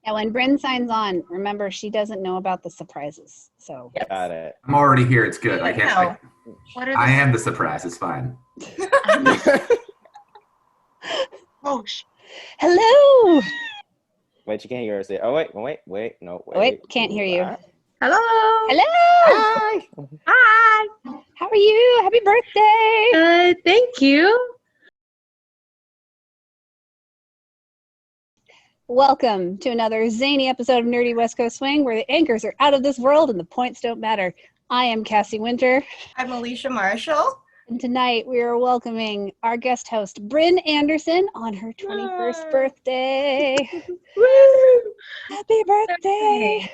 Yeah, when Bryn signs on, remember she doesn't know about the surprises. So Yes. Got it. I'm already here. It's good. I can't. What are I am the surprise. It's fine. Oh, hello. Wait, you can't hear us. Oh, wait, no, wait. Oh, wait, can't hear you. hello. Hello. Hi. Hi. How are you? Happy birthday. Good. Thank you. Welcome to another zany episode of Nerdy West Coast Swing, where the anchors are out of this world and the points don't matter. I am Cassie Winter. I'm Alicia Marshall. And tonight we are welcoming our guest host, Bryn Anderson, on her 21st birthday. Woo! Happy birthday.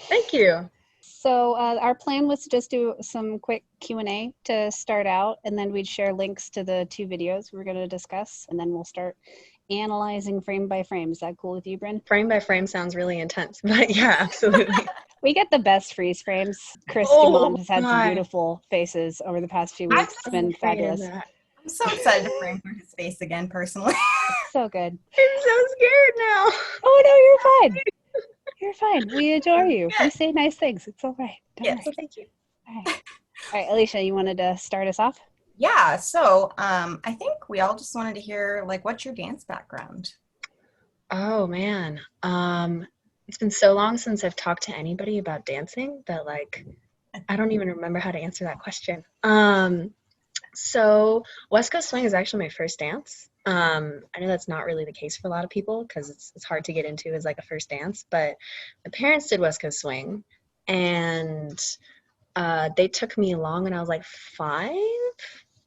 Thank you. So our plan was to just do some quick Q&A to start out, and then we'd share links to the two videos we're going to discuss, and then we'll start analyzing frame by frame. Is that cool with you, Bryn? Frame by frame sounds really intense, but yeah, absolutely. We get the best freeze frames. Chris Dumont has had some beautiful faces over the past few weeks. It's been fabulous. I'm so excited to frame for his face again, personally. It's so good. I'm so scared now. Oh, no, you're fine. You're fine. We adore you. You say nice things. It's all right. Don't worry. Thank you. All right, Alicia, you wanted to start us off? Yeah, so I think we all just wanted to hear, like, what's your dance background? Oh man. It's been so long since I've talked to anybody about dancing that, like, I don't even remember how to answer that question. So West Coast Swing is actually my first dance. I know that's not really the case for a lot of people because it's hard to get into as like a first dance, but my parents did West Coast Swing, and they took me along when I was like 5,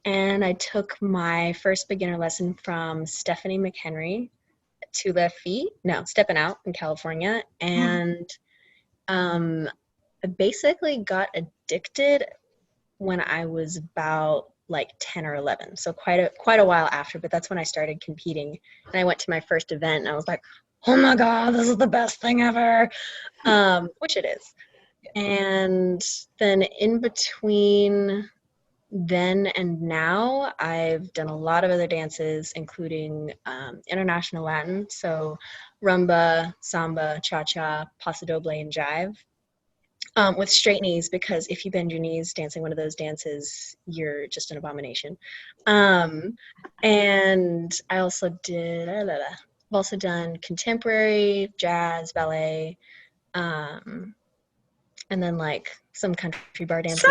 and I took my first beginner lesson from Stephanie McHenry, Stepping Out in California, and I basically got addicted when I was about like 10 or 11, so quite a while after, but that's when I started competing, and I went to my first event, and I was like, oh my god, this is the best thing ever, which it is. And then in between then and now, I've done a lot of other dances, including international Latin, so rumba, samba, cha-cha, paso doble, and jive. With straight knees, because if you bend your knees dancing one of those dances, you're just an abomination. And I also I've also done contemporary, jazz, ballet, and then like some country bar dances.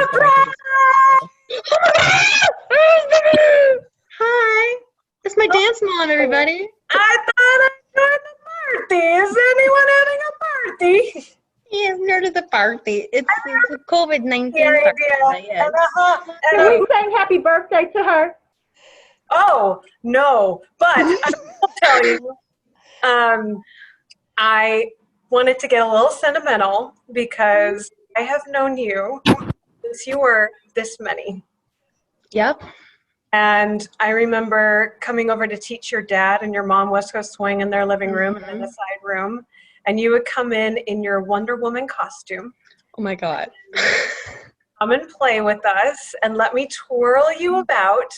Hi, it's my dance mom, everybody. I thought I had a party. Is anyone having a party? Yes, nerd of the party. It's a COVID-19 Yeah, party. Yes. Can we sing happy birthday to her? Oh, no. But I will tell you, I wanted to get a little sentimental because I have known you since you were this many. Yep. And I remember coming over to teach your dad and your mom West Coast Swing in their living room and in the side room. And you would come in your Wonder Woman costume. Oh my God. Come and play with us and let me twirl you about.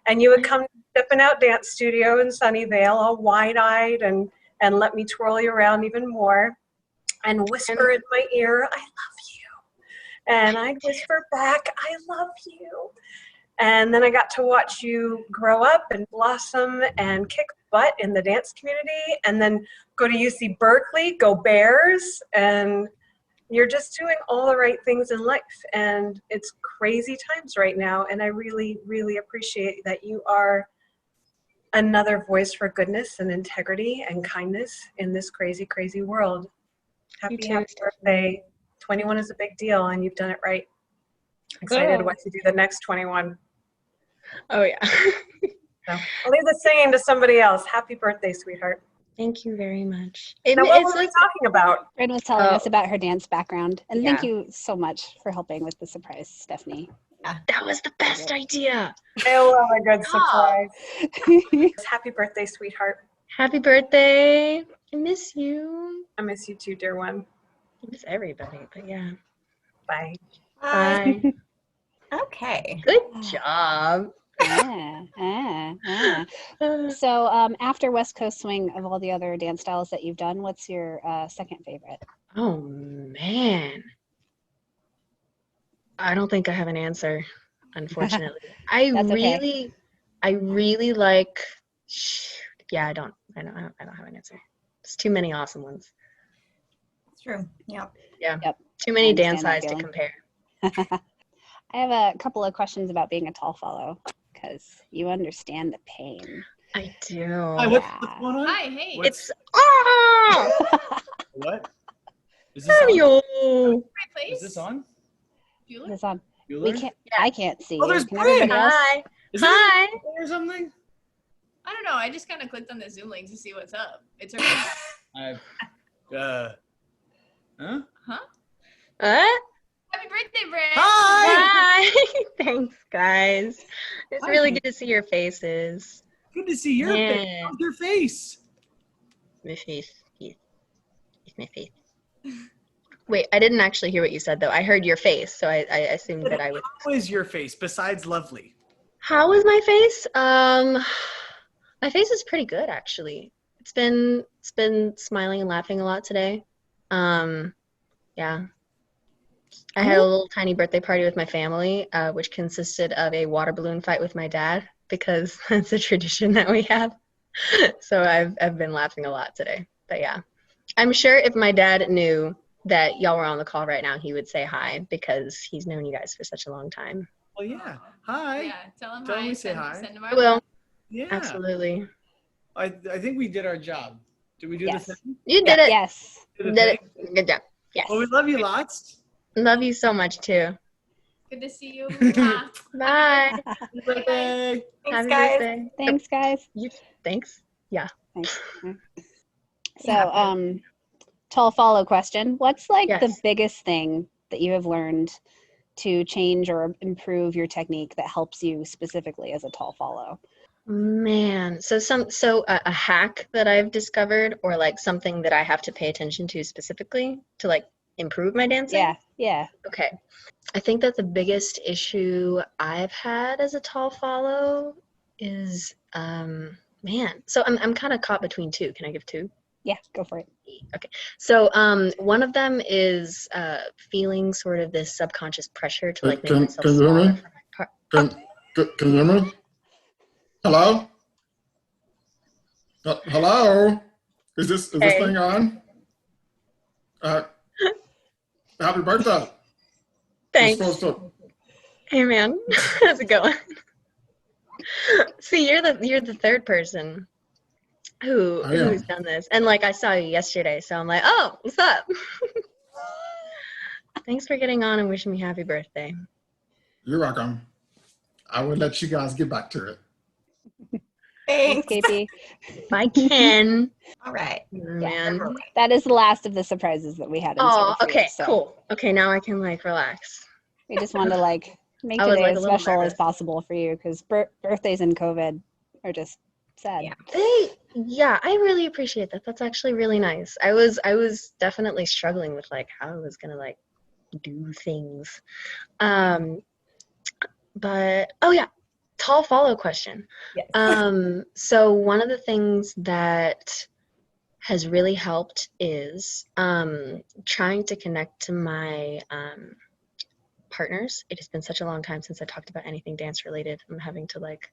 And you would come to Stepping Out Dance Studio in Sunnyvale, all wide-eyed, and let me twirl you around even more and whisper in my ear, I love you. And I'd whisper back, I love you. And then I got to watch you grow up and blossom and kick butt in the dance community, and then go to UC Berkeley, go Bears, and you're just doing all the right things in life. And it's crazy times right now, and I really, really appreciate that you are another voice for goodness and integrity and kindness in this crazy, crazy world. Happy birthday. 21 is a big deal, and you've done it right. Excited what to do the next 21. Oh, yeah. So I'll leave the singing to somebody else. Happy birthday, sweetheart. Thank you very much. Now, what were we talking about? Bryn was telling us about her dance background. And Yeah. thank you so much for helping with the surprise, Stephanie. That was the best idea. I love a good surprise. Happy birthday, sweetheart. Happy birthday. I miss you. I miss you too, dear one. I miss everybody, but yeah. Bye. Bye. Okay. Good job. So after West Coast Swing, of all the other dance styles that you've done, what's your second favorite? Oh man. I don't think I have an answer, unfortunately. That's okay. I really like. Yeah, I don't have an answer. There's too many awesome ones. It's true. Yeah. Yeah. Yep. Too many I dance understand that highs to feeling. compare. I have a couple of questions about being a tall follow because you understand the pain. I do. Hi, what's going on? Hi, hey. What's, what? Is this on? Mario. Great place. Is this on? Bueller? It's on. Bueller? We can't. I can't see Oh, you. there's Can Bryn. everybody else? Hi. Is Hi. it or something? I don't know. I just kind of clicked on the Zoom link to see what's up. It's okay. Huh? Huh? What? Happy birthday, Bryn. Hi! Hi. Thanks, guys. It's Hi. really good to see your faces. Good to see your face. Yeah. How's your face? My face. It's my face. Wait, I didn't actually hear what you said, though. I heard your face, so I assumed that I would. How is your face besides lovely? How is my face? My face is pretty good, actually. It's been smiling and laughing a lot today. Yeah. I had a little tiny birthday party with my family, which consisted of a water balloon fight with my dad because that's a tradition that we have. So I've been laughing a lot today. But yeah, I'm sure if my dad knew that y'all were on the call right now, he would say hi because he's known you guys for such a long time. Well, yeah. Hi. Yeah, tell him Tell hi. him we say Send, hi. Send him I our will. Yeah. Absolutely. I think we did our job. Did we do Yes. the thing? You did it. Yes. Did the Did thing? it. Good job. Yes. Well, we love you lots. Love you so much, too. Good to see you. Mwah. Bye. Happy birthday. Thanks, Happy guys. birthday. Thanks, guys. Thanks. Yeah. Thanks. So, tall follow question. What's like the Yes. biggest thing that you have learned to change or improve your technique that helps you specifically as a tall follow? Man, so a hack that I've discovered or like something that I have to pay attention to specifically to like improve my dancing? Yeah. Okay. I think that the biggest issue I've had as a tall follow is man. So I'm kind of caught between two. Can I give two? Yeah, go for it. Okay. So one of them is feeling sort of this subconscious pressure to like make myself Can you hear smaller me? for my part. Can you hear me? Hello? Hello? Is this Hey. thing on? Happy birthday. You're Thanks. supposed to. Hey man, how's it going? See, you're the third person who's done this, and like I saw you yesterday, so I'm like, oh, what's up? Thanks for getting on and wishing me happy birthday. You're welcome. I will let you guys get back to it. Thanks. Thanks, KP. Bye, Ken. All right. Man. That is the last of the surprises that we had in Oh, store for okay, you, so cool. Okay, now I can like relax. we just wanted to like make I was, today like, as a little special as nervous. possible for you because birthdays and COVID are just sad. Yeah. Yeah, I really appreciate that. That's actually really nice. I was definitely struggling with like how I was gonna like do things. But oh yeah, tall follow question. Yes. So one of the things that has really helped is trying to connect to my partners. It has been such a long time since I talked about anything dance related. I'm having to like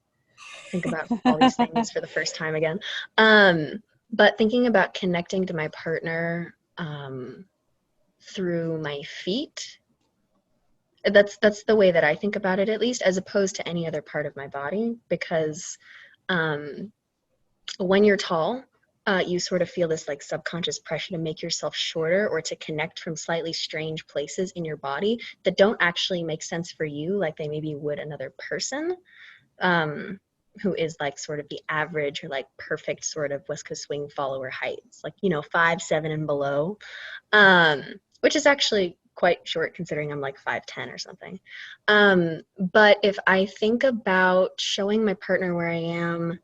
think about all these things for the first time again. But thinking about connecting to my partner through my feet, that's the way that I think about it, at least, as opposed to any other part of my body, because when you're tall, you sort of feel this like subconscious pressure to make yourself shorter or to connect from slightly strange places in your body that don't actually make sense for you, like they maybe would another person who is like sort of the average or like perfect sort of West Coast Swing follower heights, like, 5'7" and below, which is actually quite short considering I'm like 5'10" or something. But if I think about showing my partner where I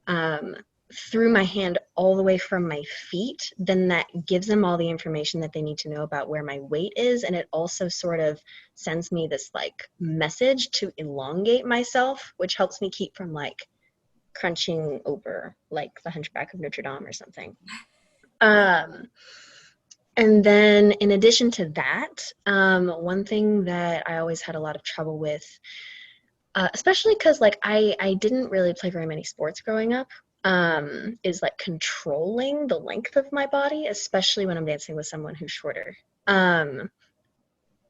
am through my hand all the way from my feet, then that gives them all the information that they need to know about where my weight is. And it also sort of sends me this like message to elongate myself, which helps me keep from like crunching over like the Hunchback of Notre Dame or something. And then in addition to that, one thing that I always had a lot of trouble with, especially because like I didn't really play very many sports growing up, is like controlling the length of my body, especially when I'm dancing with someone who's shorter. And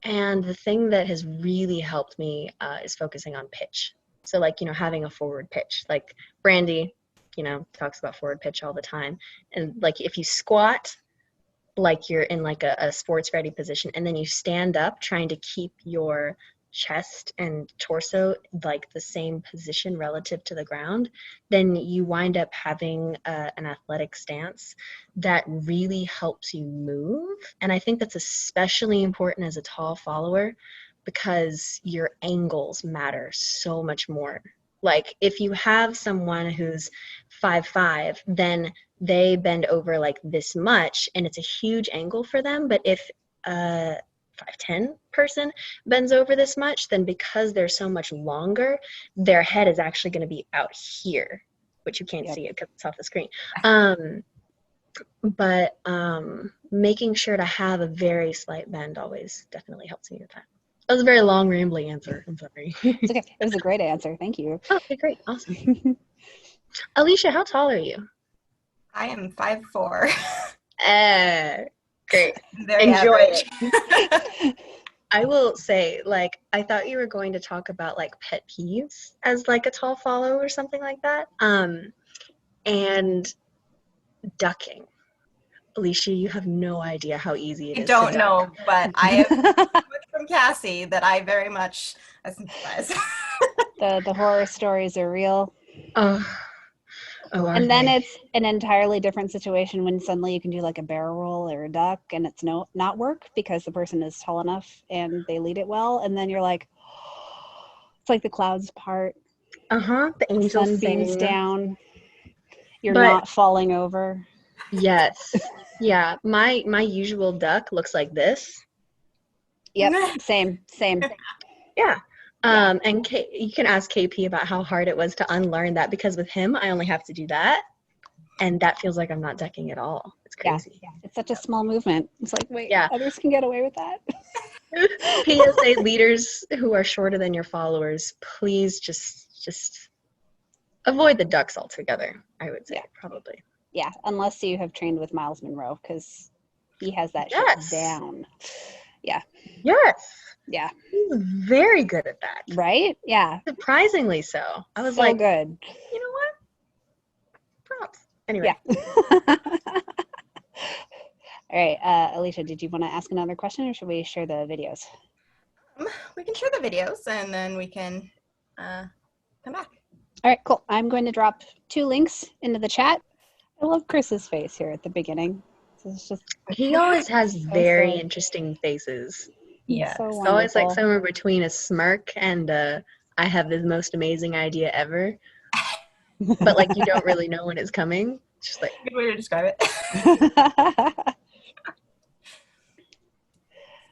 the thing that has really helped me is focusing on pitch. So like, you know, having a forward pitch, like Brandy, you know, talks about forward pitch all the time. And like if you squat, like you're in like a sports ready position, and then you stand up trying to keep your chest and torso like the same position relative to the ground, then you wind up having an athletic stance that really helps you move. And I think that's especially important as a tall follower because your angles matter so much more. Like if you have someone who's 5'5", then they bend over like this much and it's a huge angle for them. But if 5'10" person bends over this much, then because they're so much longer, their head is actually going to be out here, which you can't see it because it's off the screen. But making sure to have a very slight bend always definitely helps me with that. That was a very long, rambling answer. I'm sorry. It's okay. It was a great answer. Thank you. Okay, great. Awesome. Alicia, how tall are you? I am 5'4". Great. Very Enjoy average. it. I will say, like, I thought you were going to talk about like pet peeves as like a tall follow or something like that. And ducking. Alicia, you have no idea how easy it is. I don't to know, duck. but I have much from Cassie that I very much sympathize. The horror stories are real. And then it's an entirely different situation when suddenly you can do like a barrel roll or a duck and it's not work because the person is tall enough and they lead it well. And then you're like, it's like the clouds part. The angels sun beams sing. Down. You're not falling over. Yes. Yeah. My usual duck looks like this. Yep. Same. Yeah. And you can ask KP about how hard it was to unlearn that, because with him, I only have to do that. And that feels like I'm not ducking at all. It's crazy. Yeah. It's such a small movement. It's like, wait, yeah. Others can get away with that. PSA leaders who are shorter than your followers, please just avoid the ducks altogether, I would say, probably. Yeah, unless you have trained with Miles Monroe, because he has that shit down. Yeah. Yes. Yeah. He's very good at that. Right? Yeah. Surprisingly so. I was so like, good. You know what? Props. Anyway. Yeah. All right, Alicia, did you want to ask another question or should we share the videos? We can share the videos and then we can come back. All right, cool. I'm going to drop 2 links into the chat. I love Chris's face here at the beginning. It's just, he always has very interesting faces. Yeah. So it's always like somewhere between a smirk and I have the most amazing idea ever. But like you don't really know when it's coming. It's just like good way to describe it.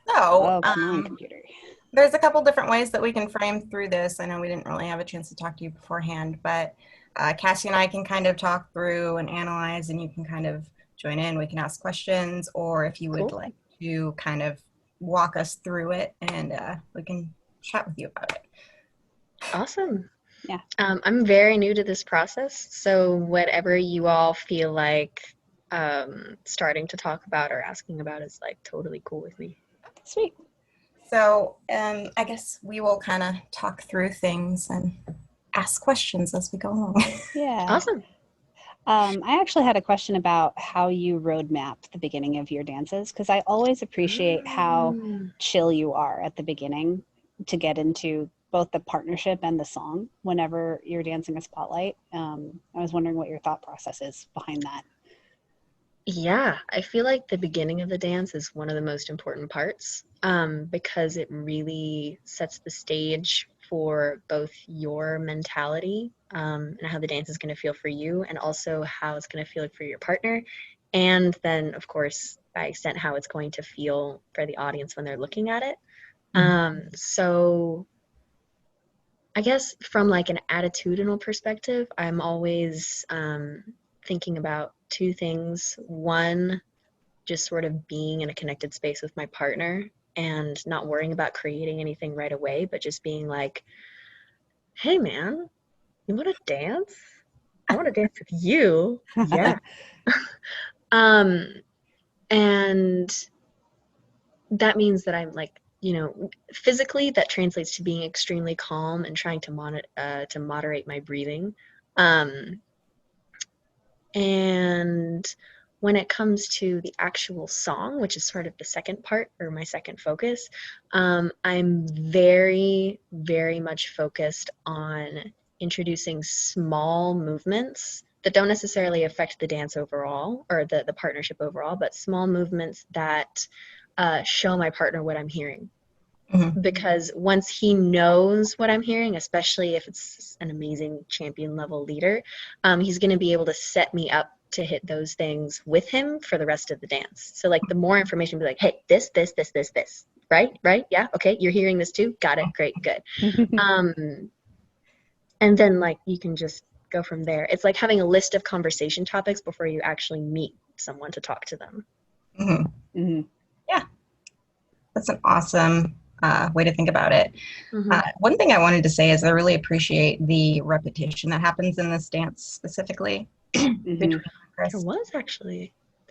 So, there's a couple different ways that we can frame through this. I know we didn't really have a chance to talk to you beforehand, but Cassie and I can kind of talk through and analyze, and you can kind of join in. We can ask questions, or if you would like to kind of walk us through it, and we can chat with you about it. Awesome. Yeah. I'm very new to this process, so whatever you all feel like starting to talk about or asking about is like totally cool with me. Sweet. So I guess we will kind of talk through things and ask questions as we go along. Yeah. Awesome. I actually had a question about how you roadmap the beginning of your dances, because I always appreciate how chill you are at the beginning to get into both the partnership and the song whenever you're dancing a spotlight. I was wondering what your thought process is behind that. Yeah, I feel like the beginning of the dance is one of the most important parts because it really sets the stage for both your mentality and how the dance is going to feel for you, and also how it's going to feel for your partner, and then of course by extent how it's going to feel for the audience when they're looking at it. So I guess from like an attitudinal perspective, I'm always thinking about two things. One, just sort of being in a connected space with my partner and not worrying about creating anything right away, but just being like, hey man, you want to dance? I want to dance with you. Yeah. And that means that I'm like, you know, physically that translates to being extremely calm and trying to moderate my breathing. And when it comes to the actual song, which is sort of the second part or my second focus, I'm very, very much focused on introducing small movements that don't necessarily affect the dance overall or the partnership overall, but small movements that show my partner what I'm hearing. Because once he knows what I'm hearing, especially if it's an amazing champion level leader, he's going to be able to set me up to hit those things with him for the rest of the dance. So like the more information, be like, hey, this, right? Yeah. Okay. You're hearing this too. Got it. Great. Good. And then like, you can just go from there. It's like having a list of conversation topics before you actually meet someone to talk to them. Yeah. That's an awesome way to think about it. One thing I wanted to say is I really appreciate the repetition that happens in this dance specifically. There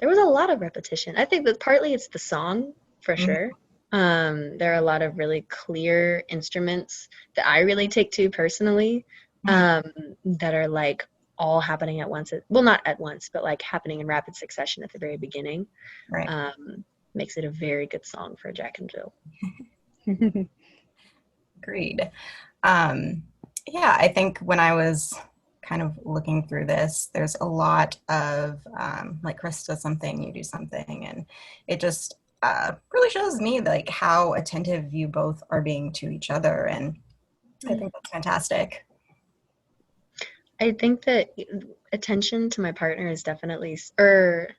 was a lot of repetition. I think that partly it's the song for sure. There are a lot of really clear instruments that I really take to personally, that are like all happening at once. Well, not at once, but like happening in rapid succession at the very beginning. Right. Makes it a very good song for Jack and Jill. Agreed. Yeah, I think when I was kind of looking through this, there's a lot of like Chris does something, you do something, and it just really shows me like how attentive you both are being to each other, and I think that's fantastic. I think that attention to my partner is definitely, or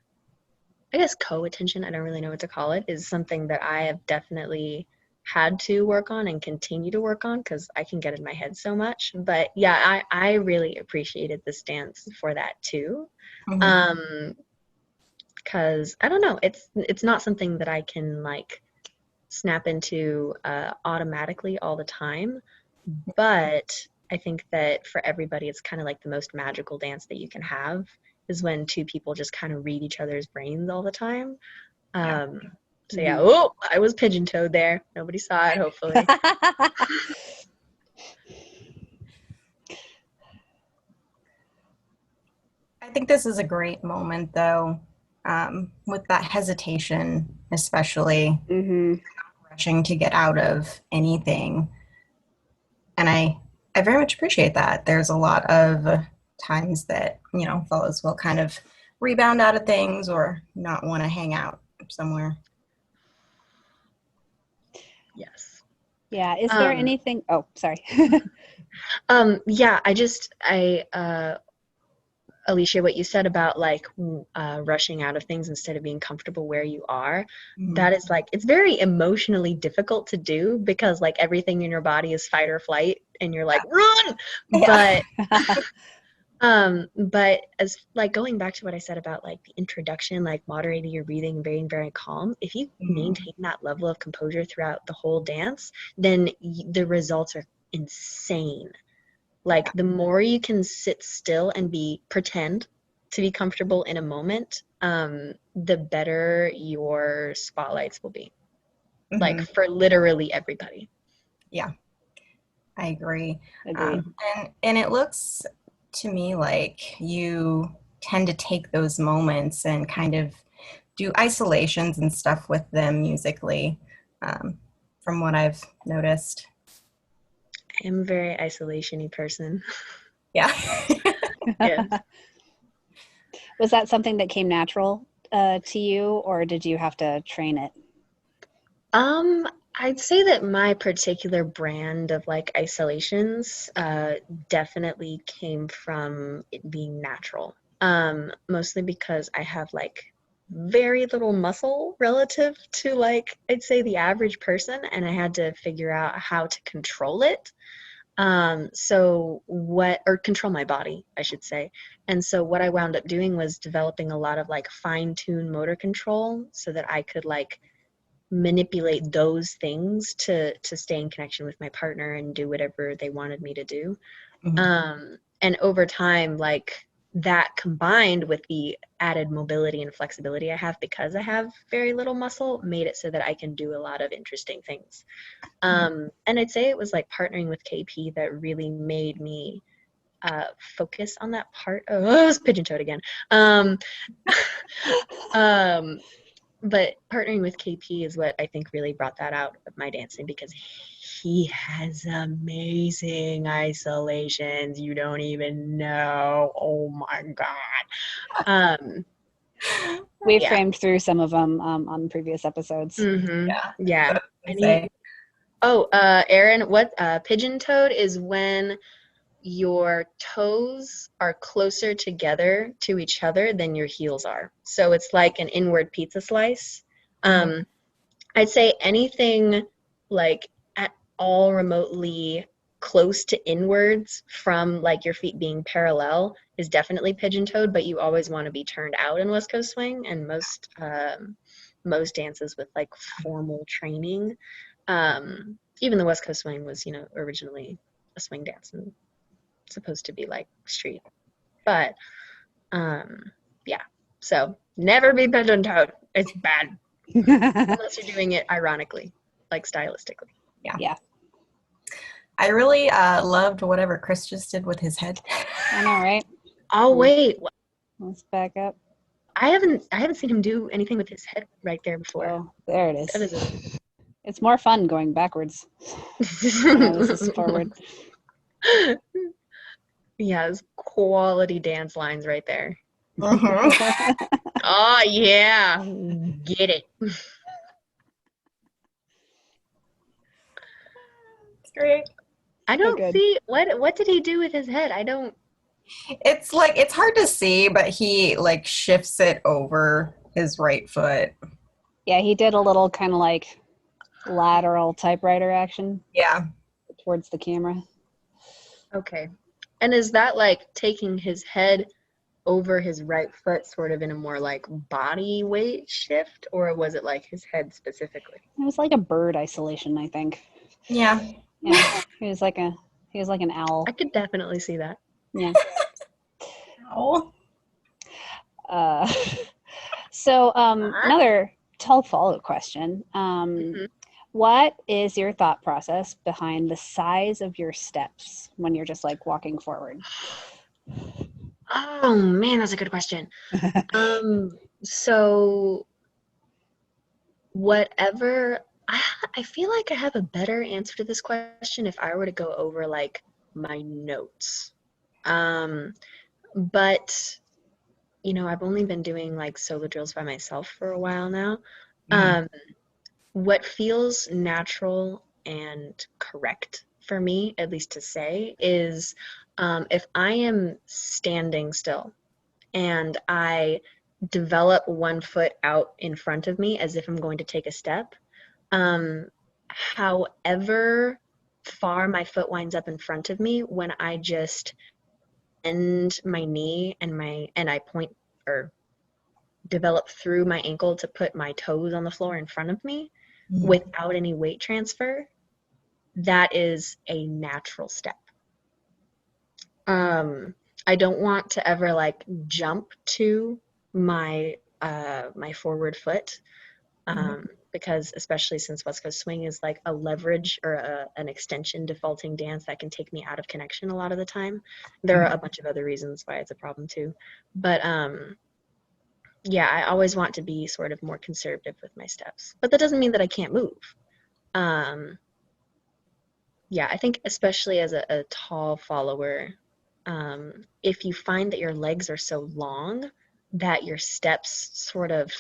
I guess co-attention, I don't really know what to call it, is something that I have definitely had to work on and continue to work on because I can get in my head so much. But yeah, I really appreciated this dance for that too. Because I don't know, it's not something that I can like snap into automatically all the time. But I think that for everybody, it's kind of like the most magical dance that you can have is when two people just kind of read each other's brains all the time. So yeah, oh, I was pigeon-toed there. Nobody saw it, hopefully. I think this is a great moment though, with that hesitation, especially rushing to get out of anything. And I very much appreciate that. There's a lot of times that, you know, fellows will kind of rebound out of things or not want to hang out somewhere. Yes. Yeah. Is there anything? Oh, sorry. Yeah, Alicia, what you said about like rushing out of things instead of being comfortable where you are, that is like, it's very emotionally difficult to do because like everything in your body is fight or flight and you're like, run! Yeah. But as like going back to what I said about like the introduction, like moderating your breathing and being very calm, if you maintain that level of composure throughout the whole dance, then the results are insane. Like the more you can sit still and pretend to be comfortable in a moment, the better your spotlights will be. Like for literally everybody. Yeah, I agree. Agreed. And it looks to me like you tend to take those moments and kind of do isolations and stuff with them musically, from what I've noticed. I am a very isolation-y person. Yeah. Yeah. Was that something that came natural to you, or did you have to train it? I'd say that my particular brand of like isolations definitely came from it being natural. Mostly because I have like very little muscle relative to like I'd say the average person, and I had to figure out how to control it. Or control my body, I should say. And so what I wound up doing was developing a lot of like fine-tuned motor control so that I could like manipulate those things to stay in connection with my partner and do whatever they wanted me to do. And over time, like that combined with the added mobility and flexibility I have because I have very little muscle made it so that I can do a lot of interesting things. And I'd say it was like partnering with KP that really made me focus on that part. Oh, I was pigeon-toed again. But partnering with KP is what I think really brought that out of my dancing, because he has amazing isolations. You don't even know. Oh my God. We framed through some of them on previous episodes. Yeah. Aaron, what pigeon-toed is when your toes are closer together to each other than your heels are. So it's like an inward pizza slice. I'd say anything like at all remotely close to inwards from like your feet being parallel is definitely pigeon-toed, but you always want to be turned out in West Coast swing, and most dances with like formal training. Even the West Coast swing was, originally a swing dance and supposed to be like street, but so never be pigeon-toed. It's bad unless you're doing it ironically, like stylistically. Yeah. I really loved whatever Chris just did with his head. I know, right? Oh wait, let's back up. I haven't seen him do anything with his head right there before. Oh, there it is. It's more fun going backwards. This is forward. He has quality dance lines right there. Oh yeah, get it. It's great. I don't see what did he do with his head? I don't. It's like it's hard to see, but he like shifts it over his right foot. Yeah, he did a little kind of like lateral typewriter action. Yeah. Towards the camera. Okay. And is that like taking his head over his right foot sort of in a more like body weight shift, or was it like his head specifically? It was like a bird isolation, I think. Yeah. Yeah. He was like an owl. I could definitely see that. Yeah. Oh. So another tall follow-up question. What is your thought process behind the size of your steps when you're just like walking forward? Oh man, that's a good question. So whatever, I feel like I have a better answer to this question if I were to go over like my notes. But I've only been doing like solo drills by myself for a while now. What feels natural and correct for me, at least to say, is if I am standing still and I develop one foot out in front of me as if I'm going to take a step, however far my foot winds up in front of me, when I just bend my knee and I point or develop through my ankle to put my toes on the floor in front of me without any weight transfer, that is a natural step. I don't want to ever like jump to my my forward foot, because especially since West Coast swing is like a leverage or an extension defaulting dance that can take me out of connection a lot of the time. There are a bunch of other reasons why it's a problem too, but yeah, I always want to be sort of more conservative with my steps, but that doesn't mean that I can't move. Yeah, I think especially as a tall follower, if you find that your legs are so long that your steps sort of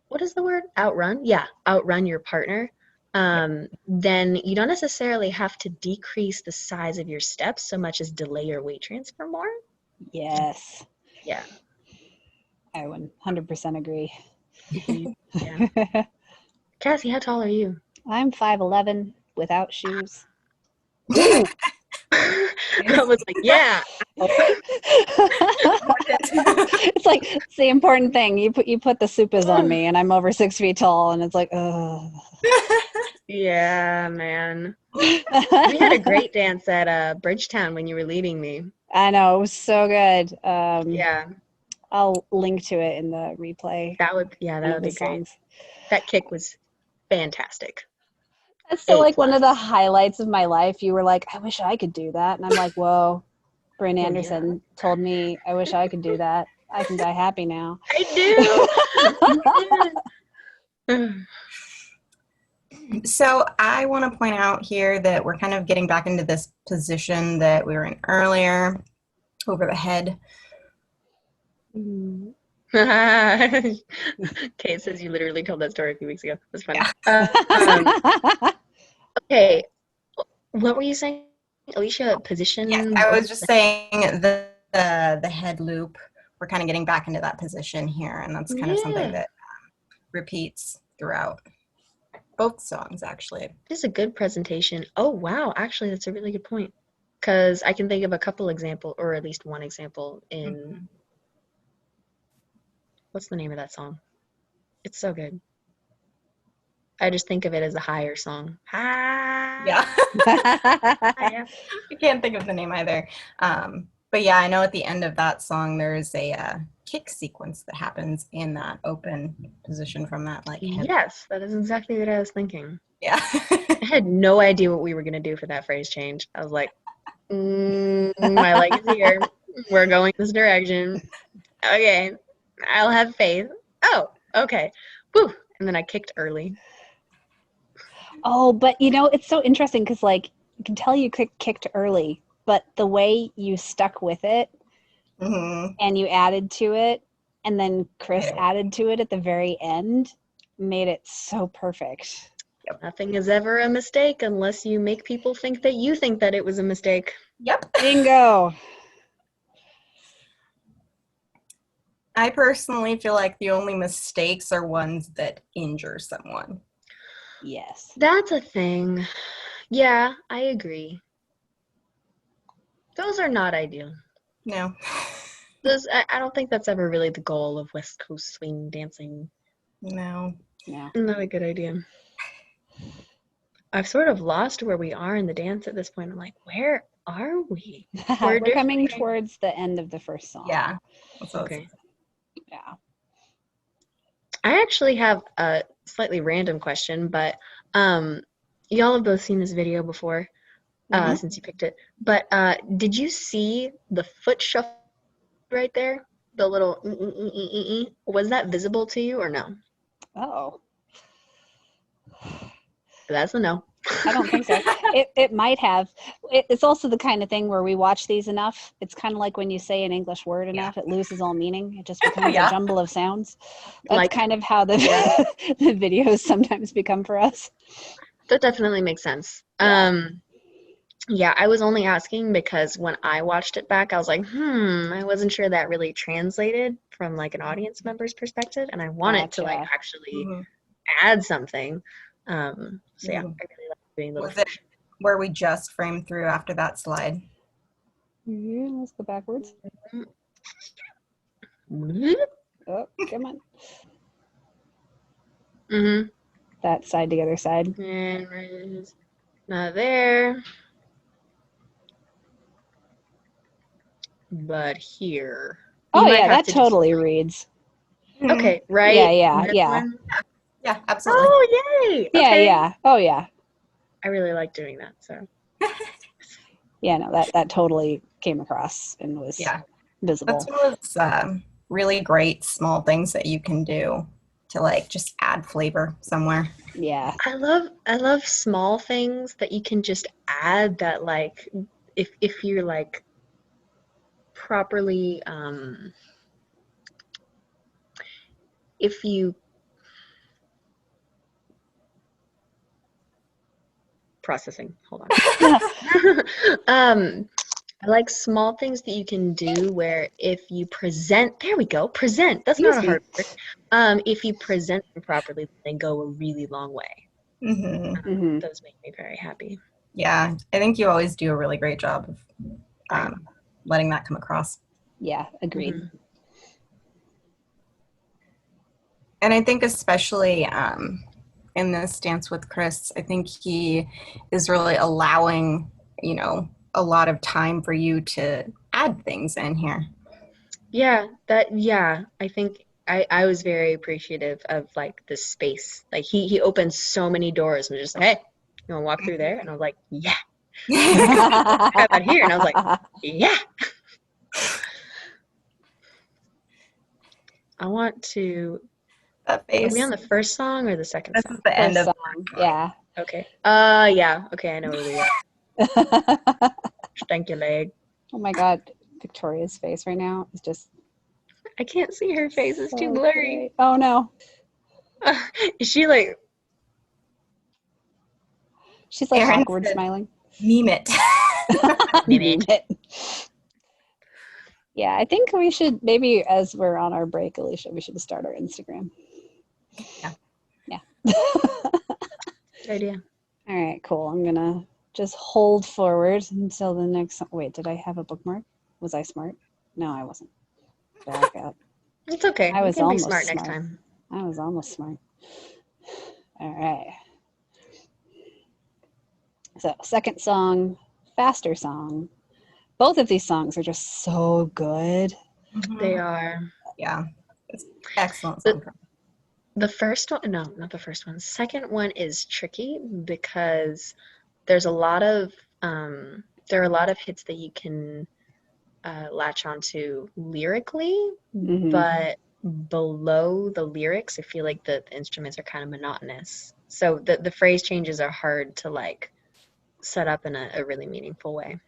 what is the word? Outrun? Yeah, outrun your partner. Then you don't necessarily have to decrease the size of your steps so much as delay your weight transfer more. Yes. Yeah. I 100% agree. Yeah. Cassie, how tall are you? I'm 5'11" without shoes. Ooh. I was like, yeah. It's like, it's the important thing. You put the supas on me and I'm over 6 feet tall and it's like, ugh. Yeah, man. We had a great dance at Bridgetown when you were leading me. I know, it was so good. Yeah. I'll link to it in the replay. That would be great. Songs. That kick was fantastic. That's still like one of the highlights of my life. You were like, I wish I could do that. And I'm like, whoa, Bryn Anderson told me I wish I could do that. I can die happy now. I do. So I want to point out here that we're kind of getting back into this position that we were in earlier, over the head. Kate says you literally told that story a few weeks ago. That's funny. Yeah. Okay, what were you saying, Alicia? Position? Yeah, I was just saying the head loop. We're kind of getting back into that position here, and that's kind of something that repeats throughout both songs, actually. This is a good presentation. Oh, wow. Actually, that's a really good point. Because I can think of a couple examples, or at least one example in... What's the name of that song? It's so good. I just think of it as a higher song. Yeah. I can't think of the name either. But yeah, I know at the end of that song, there's a kick sequence that happens in that open position from that like hip. Yes, that is exactly what I was thinking. Yeah. I had no idea what we were going to do for that phrase change. I was like, my leg is here. We're going this direction. Okay, I'll have faith. Oh, okay. Woo. And then I kicked early. Oh, but you know, it's so interesting because like you can tell you kicked early, but the way you stuck with it and you added to it, and then Chris added to it at the very end, made it so perfect. Yep. Nothing is ever a mistake unless you make people think that you think that it was a mistake. Yep. Bingo. I personally feel like the only mistakes are ones that injure someone. Yes. That's a thing. Yeah, I agree. Those are not ideal. No. I don't think that's ever really the goal of West Coast swing dancing. No. Yeah. Not a good idea. I've sort of lost where we are in the dance at this point. I'm like, where are we? We're coming towards the end of the first song. Yeah. Okay. Yeah. I actually have a slightly random question, but y'all have both seen this video before since you picked it. But did you see the foot shuffle right there? The little was that visible to you or no? Oh. That's a no. I don't think so. It might have. It's also the kind of thing where we watch these enough. It's kind of like when you say an English word enough, it loses all meaning. It just becomes a jumble of sounds. That's like, kind of how the the videos sometimes become for us. That definitely makes sense. Yeah, I was only asking because when I watched it back, I was like, I wasn't sure that really translated from like an audience member's perspective, and I wanted to like actually add something. So yeah, I really like doing little. Was it where we just framed through after that slide? Let's go backwards. Oh, come on. That side to the other side. And not there. But here. Oh yeah, that totally reads. Okay, right? Yeah. Yeah, absolutely. Oh, yay! Yeah, okay. yeah. Oh, yeah. I really like doing that, so. Yeah, no, that totally came across and was visible. That's one of those really great small things that you can do to like just add flavor somewhere. Yeah. I love small things that you can just add that like if you're like properly if you processing. Hold on. I like small things that you can do where if you present, there we go, present. That's not a hard word. If you present them properly, they go a really long way. Those make me very happy. Yeah, I think you always do a really great job of letting that come across. Yeah, agreed. And I think especially in this dance with Chris, I think he is really allowing, you know, a lot of time for you to add things in here. Yeah, I think I was very appreciative of like the space. Like he opened so many doors and was just like, hey, you wanna walk through there? And I was like, yeah. How about here? And I was like, yeah. I want to. Are we on the first song or the second song? This is the end of song. Yeah. Okay. Yeah. Okay, I know where we are. Thank you, leg. Oh my God, Victoria's face right now is just. I can't see her face. It's too blurry. Great. Oh no. Is she like? She's like Aaron awkward said, smiling. Meme it. Meme it. Yeah, I think we should maybe as we're on our break, Alicia, we should start our Instagram. Yeah. Good idea. All right, cool. I'm gonna just hold forward until the next. Wait, did I have a bookmark? Was I smart? No, I wasn't. Back up. It's okay. I was we can almost be smart next time. I was almost smart. All right. So, second song, faster song. Both of these songs are just so good. They are. Yeah. It's excellent. The first one, no, not the first one. The second one is tricky because there's a lot of there are a lot of hits that you can latch onto lyrically, but below the lyrics, I feel like the instruments are kind of monotonous. So the phrase changes are hard to like set up in a really meaningful way.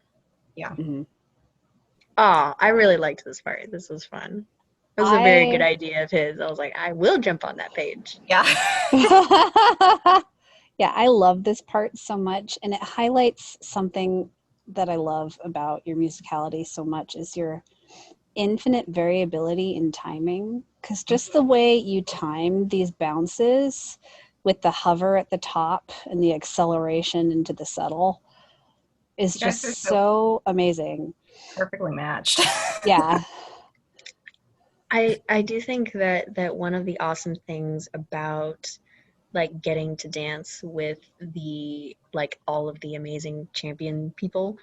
Yeah. I really liked this part. This was fun. It was a very good idea of his. I was like, I will jump on that page. Yeah. Yeah, I love this part so much, and it highlights something that I love about your musicality so much is your infinite variability in timing, because just the way you time these bounces with the hover at the top and the acceleration into the settle is just so amazing. Perfectly matched. Yeah. I do think that one of the awesome things about like getting to dance with the like all of the amazing champion people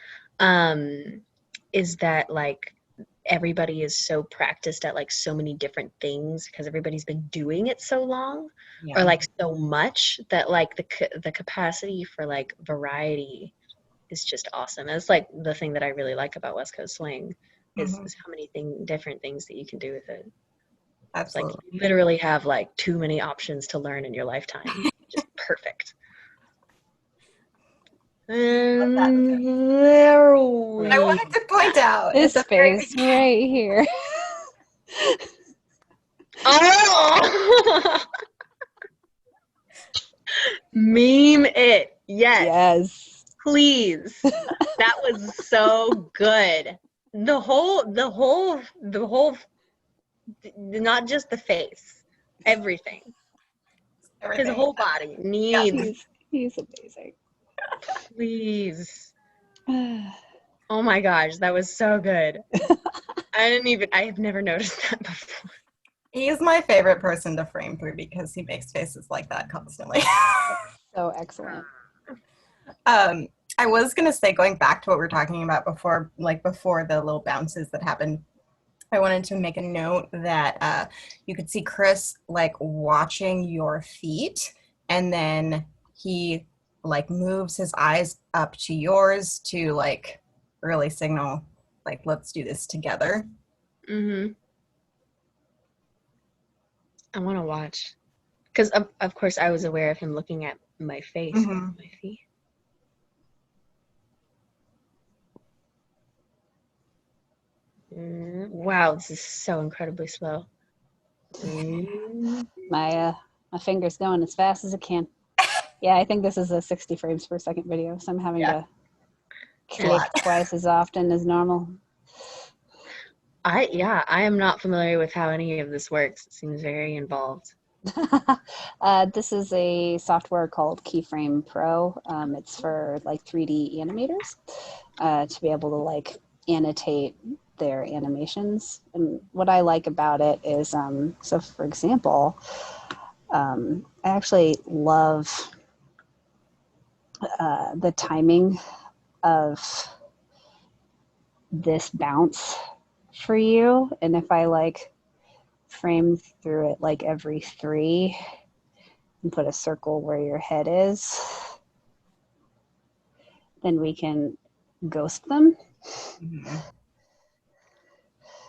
is that like everybody is so practiced at like so many different things because everybody's been doing it so long or like so much that like the capacity for like variety is just awesome. And it's like the thing that I really like about West Coast Swing is how many different things that you can do with it. Absolutely. It's like you literally have like too many options to learn in your lifetime. Just perfect. And there we I wanted to point out this space right here. Oh! Meme it. Yes. Please. That was so good. The whole not just the face, everything. His whole body needs. He's amazing. Please. Oh my gosh, that was so good. I have never noticed that before. He is my favorite person to frame through because he makes faces like that constantly. So excellent. I was gonna say, going back to what we were talking about before, like before the little bounces that happened, I wanted to make a note that you could see Chris like watching your feet, and then he like moves his eyes up to yours to like really signal like, let's do this together. I want to watch because of course I was aware of him looking at my face and my feet. Wow, this is so incredibly slow. My finger's going as fast as it can. Yeah, I think this is a 60 frames per second video, so I'm having to click twice as often as normal. I am not familiar with how any of this works. It seems very involved. This is a software called Keyframe Pro. It's for like 3D animators to be able to like annotate their animations. And what I like about it is, so for example, I actually love the timing of this bounce for you. And if I like frame through it like every 3 and put a circle where your head is, then we can ghost them.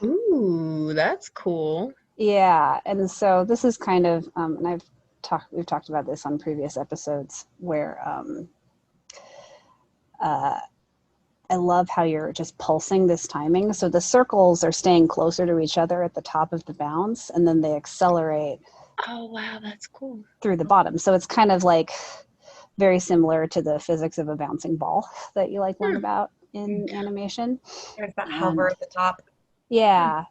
Ooh, that's cool. Yeah, and so this is kind of, and we've talked about this on previous episodes where I love how you're just pulsing this timing. So the circles are staying closer to each other at the top of the bounce, and then they accelerate. Oh, wow, that's cool. Through the bottom. So it's kind of like very similar to the physics of a bouncing ball that you like learn about in animation. There's that hover at the top. Yeah.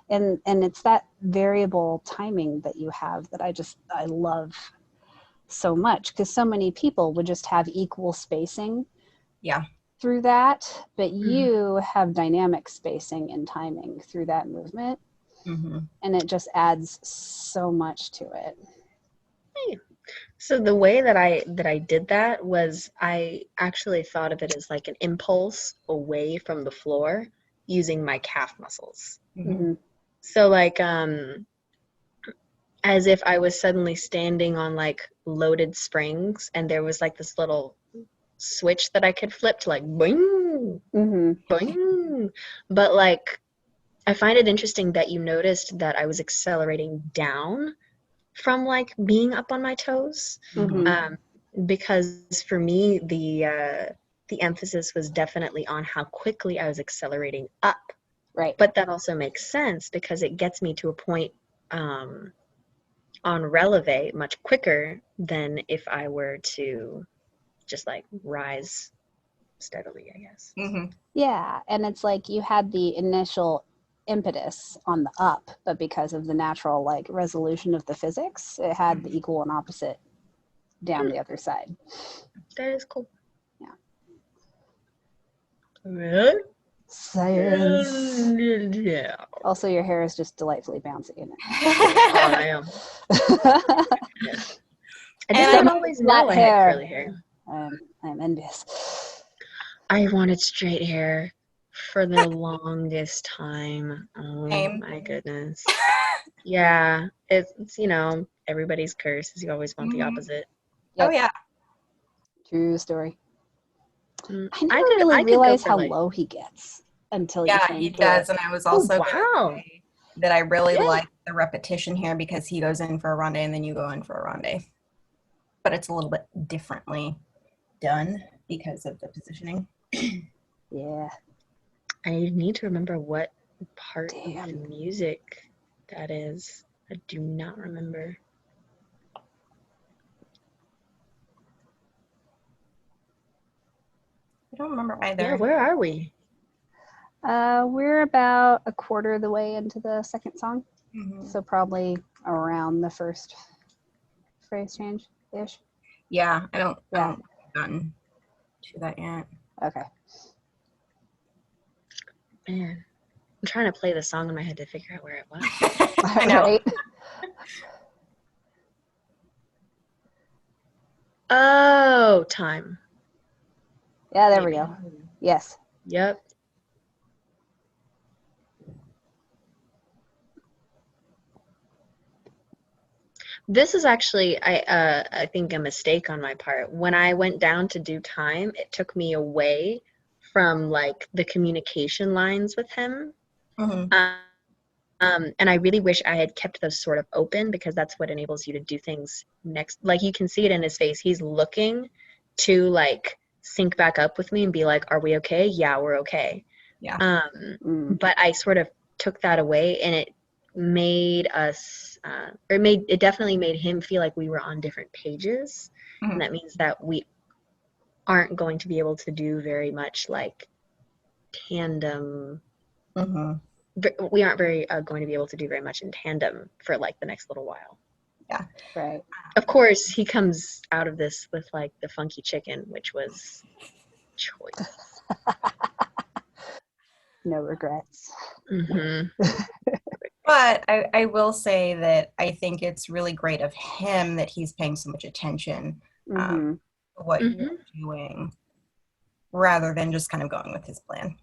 And it's that variable timing that you have that I love so much, because so many people would just have equal spacing. Yeah. Through that, but you have dynamic spacing and timing through that movement, and it just adds so much to it. So the way that I did that was I actually thought of it as like an impulse away from the floor using my calf muscles. So like as if I was suddenly standing on like loaded springs, and there was like this little switch that I could flip to like boing, boing. But like, I find it interesting that you noticed that I was accelerating down from like being up on my toes, because for me the emphasis was definitely on how quickly I was accelerating up. Right. But that also makes sense because it gets me to a point on releve much quicker than if I were to just like rise steadily, I guess. Yeah, and it's like you had the initial impetus on the up, but because of the natural like resolution of the physics, it had the equal and opposite down the other side. That is cool. Yeah. Really? Science. Yeah. Also, your hair is just delightfully bouncy in it. Oh, I am. I just don't always know I had curly hair. I'm envious. I wanted straight hair for the longest time. Oh my goodness. Yeah, it's everybody's curse is you always want the opposite. Yep. Oh yeah. True story. I never I really could realized go how for, like, low he gets until you Yeah, framed he through does, it. and I was also gonna wow. say that I really like the repetition here because he goes in for a ronde and then you go in for a ronde. But it's a little bit differently done because of the positioning. Yeah. I need to remember what part of the music that is. I do not remember. I don't remember either. Yeah, where are we? We're about a quarter of the way into the second song. So probably around the first phrase change-ish. Yeah, I don't gotten to that yet. Okay. Man, I'm trying to play the song in my head to figure out where it was. I know. Right? Oh, time. Yeah, there we go. Yes. Yep. This is actually, I think, a mistake on my part. When I went down to do time, it took me away from like the communication lines with him. And I really wish I had kept those sort of open because that's what enables you to do things next. Like you can see it in his face. He's looking to like sync back up with me and be like, are we okay? Yeah, we're okay. Yeah. But I sort of took that away and made us, it definitely made him feel like we were on different pages. Mhm. And that means that we aren't going to be able to do very much like tandem. Mhm. We aren't very going to be able to do very much in tandem for like the next little while. Yeah. Right. Of course, he comes out of this with like the funky chicken, which was choice. No regrets. Mm-hmm. But I will say that I think it's really great of him that he's paying so much attention Mm-hmm. to what Mhm. you're doing rather than just kind of going with his plan.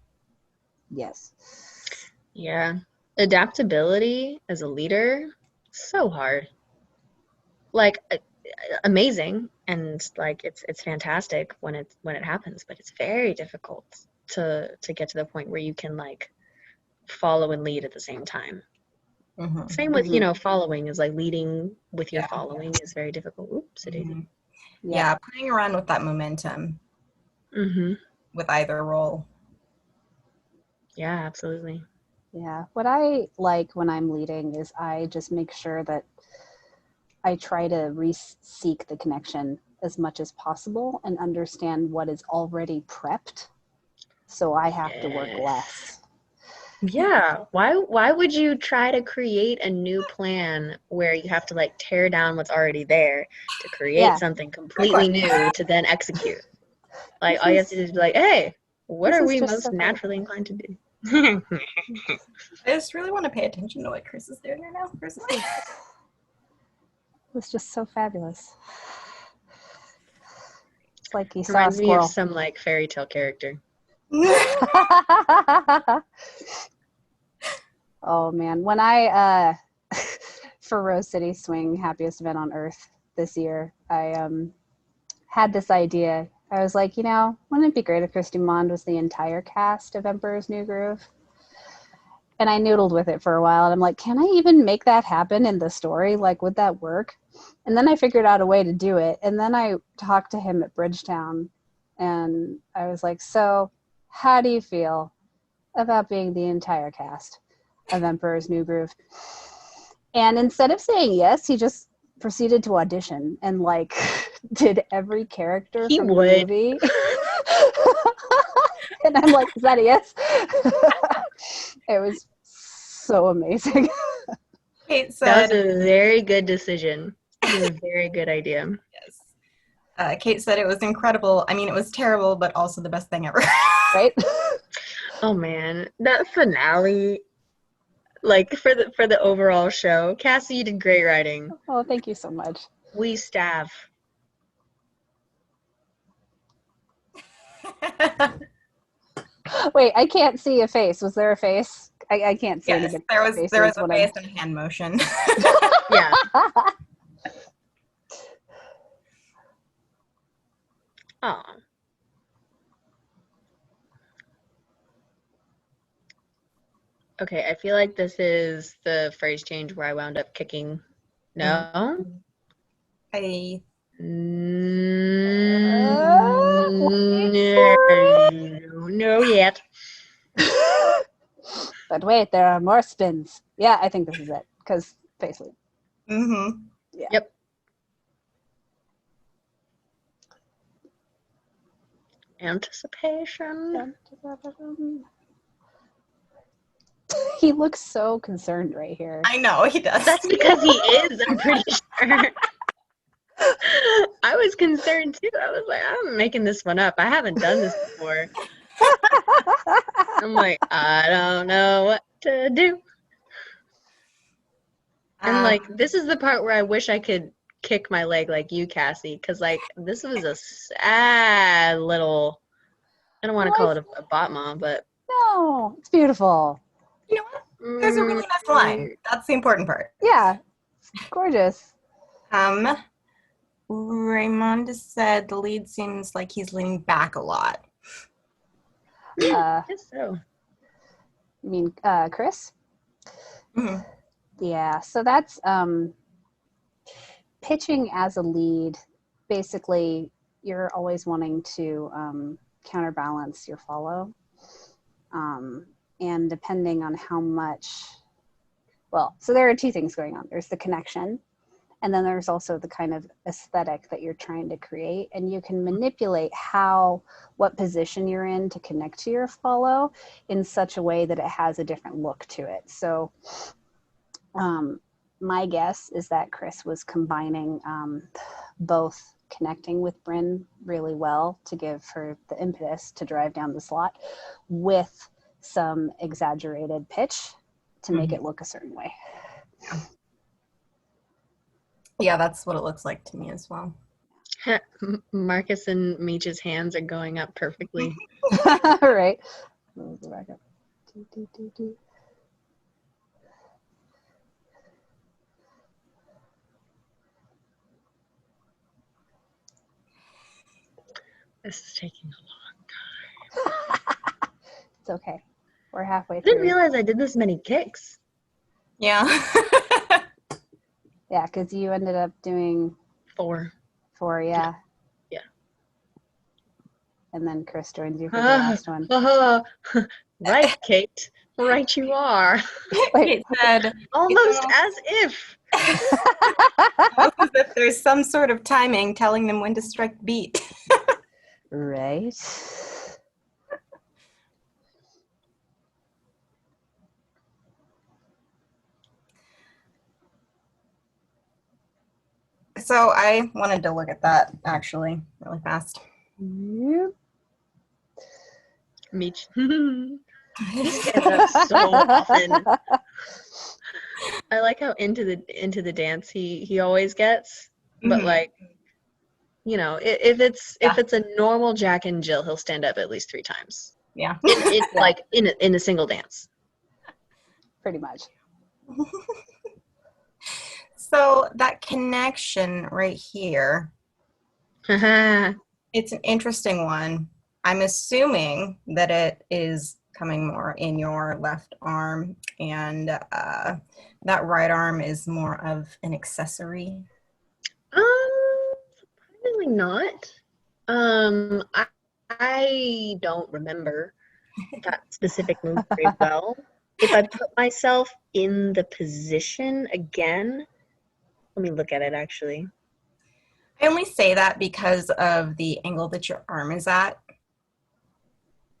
Yes. Yeah. Adaptability as a leader, so hard. Like amazing, and like it's fantastic when it happens, but it's very difficult to get to the point where you can like follow and lead at the same time. Mhm. Same with, Mhm. following is like leading with your Yeah. following is very difficult. Oops, it is. Mhm. Yeah. Yeah, playing around with that momentum Mm-hmm. with either role. Yeah, absolutely. Yeah. What I like when I'm leading is I just make sure that I try to seek the connection as much as possible and understand what is already prepped, so I have to work Yes. less. Yeah. Why would you try to create a new plan where you have to like tear down what's already there to create Yeah. something completely new to then execute? Like This all you have to is- do is be like, hey, what this are is we just most so cool. naturally inclined to do? I just really want to pay attention to what Chris is doing right now. Chris is It was just so fabulous. It's like he saw a Reminds me of squirrel. some like fairy tale character. Oh man, when I for Rose City Swing, happiest event on earth this year, I had this idea. I was like, wouldn't it be great if Christy Mond was the entire cast of Emperor's New Groove? And I noodled with it for a while, and I'm like, can I even make that happen in the story? Like, would that work? And then I figured out a way to do it. And then I talked to him at Bridgetown, and I was like, so how do you feel about being the entire cast of Emperor's New Groove? And instead of saying yes, he just proceeded to audition and like did every character He from would. the movie. And I'm like, is that a yes? It was so amazing. Kate That said, was a very good decision. It was a very good idea. yes. Kate said it was incredible. I mean, it was terrible, but also the best thing ever. Right? Oh man, that finale, like for the overall show, Cassie, you did great writing. Oh, thank you so much. We staff. Wait, I can't see a face. Was there a face? I can't see Yes, anybody's there was faces a when face and a hand motion. Yeah. Aw. Okay, I feel like this is the phrase change where I wound up kicking. No? I No yet. But wait, there are more spins. Yeah, I think this is it. Because facely. Mm-hmm. Yeah. Yep. Anticipation. He looks so concerned right here. I know he does. That's because he is, I'm pretty sure. I was concerned too. I was like, I'm making this one up. I haven't done this before. I'm like, I don't know what to do. And like, this is the part where I wish I could kick my leg like you, Cassie, because like, this was a sad little, I don't want to call it a bot mom, but. No, it's beautiful. You know what? There's a really nice line. That's the important part. Yeah, gorgeous. Raymond said the lead seems like he's leaning back a lot. I guess so. You mean Chris? Mm-hmm. Yeah, so that's pitching as a lead. Basically, you're always wanting to counterbalance your follow. And depending on how much well, so there are two things going on. There's the connection, and then there's also the kind of aesthetic that you're trying to create, and you can manipulate what position you're in to connect to your follow in such a way that it has a different look to it. So my guess is that Chris was combining both connecting with Bryn really well to give her the impetus to drive down the slot with some exaggerated pitch to make it look a certain way. Yeah, that's what it looks like to me as well. Marcus and Meech's hands are going up perfectly. All right. We'll go back up. This is taking a long time. It's okay. We're halfway I through. didn't realize I did this many kicks. Yeah. Yeah, because you ended up doing 4. yeah. Yeah. And then Chris joins you for the last one. Right, Kate. Right you are. Kate said, Almost as if. almost as if there's some sort of timing telling them when to strike the beat. Right. So I wanted to look at that actually really fast. Yep. Meech. That so often. I like how into the dance he always gets, but like, you know, if it's a normal Jack and Jill, he'll stand up at least 3 times. Yeah. Like in a single dance. Pretty much. So that connection right here, it's an interesting one. I'm assuming that it is coming more in your left arm, and that right arm is more of an accessory. Surprisingly not. I don't remember that specific move very well. If I put myself in the position again, let me look at it actually. I only say that because of the angle that your arm is at.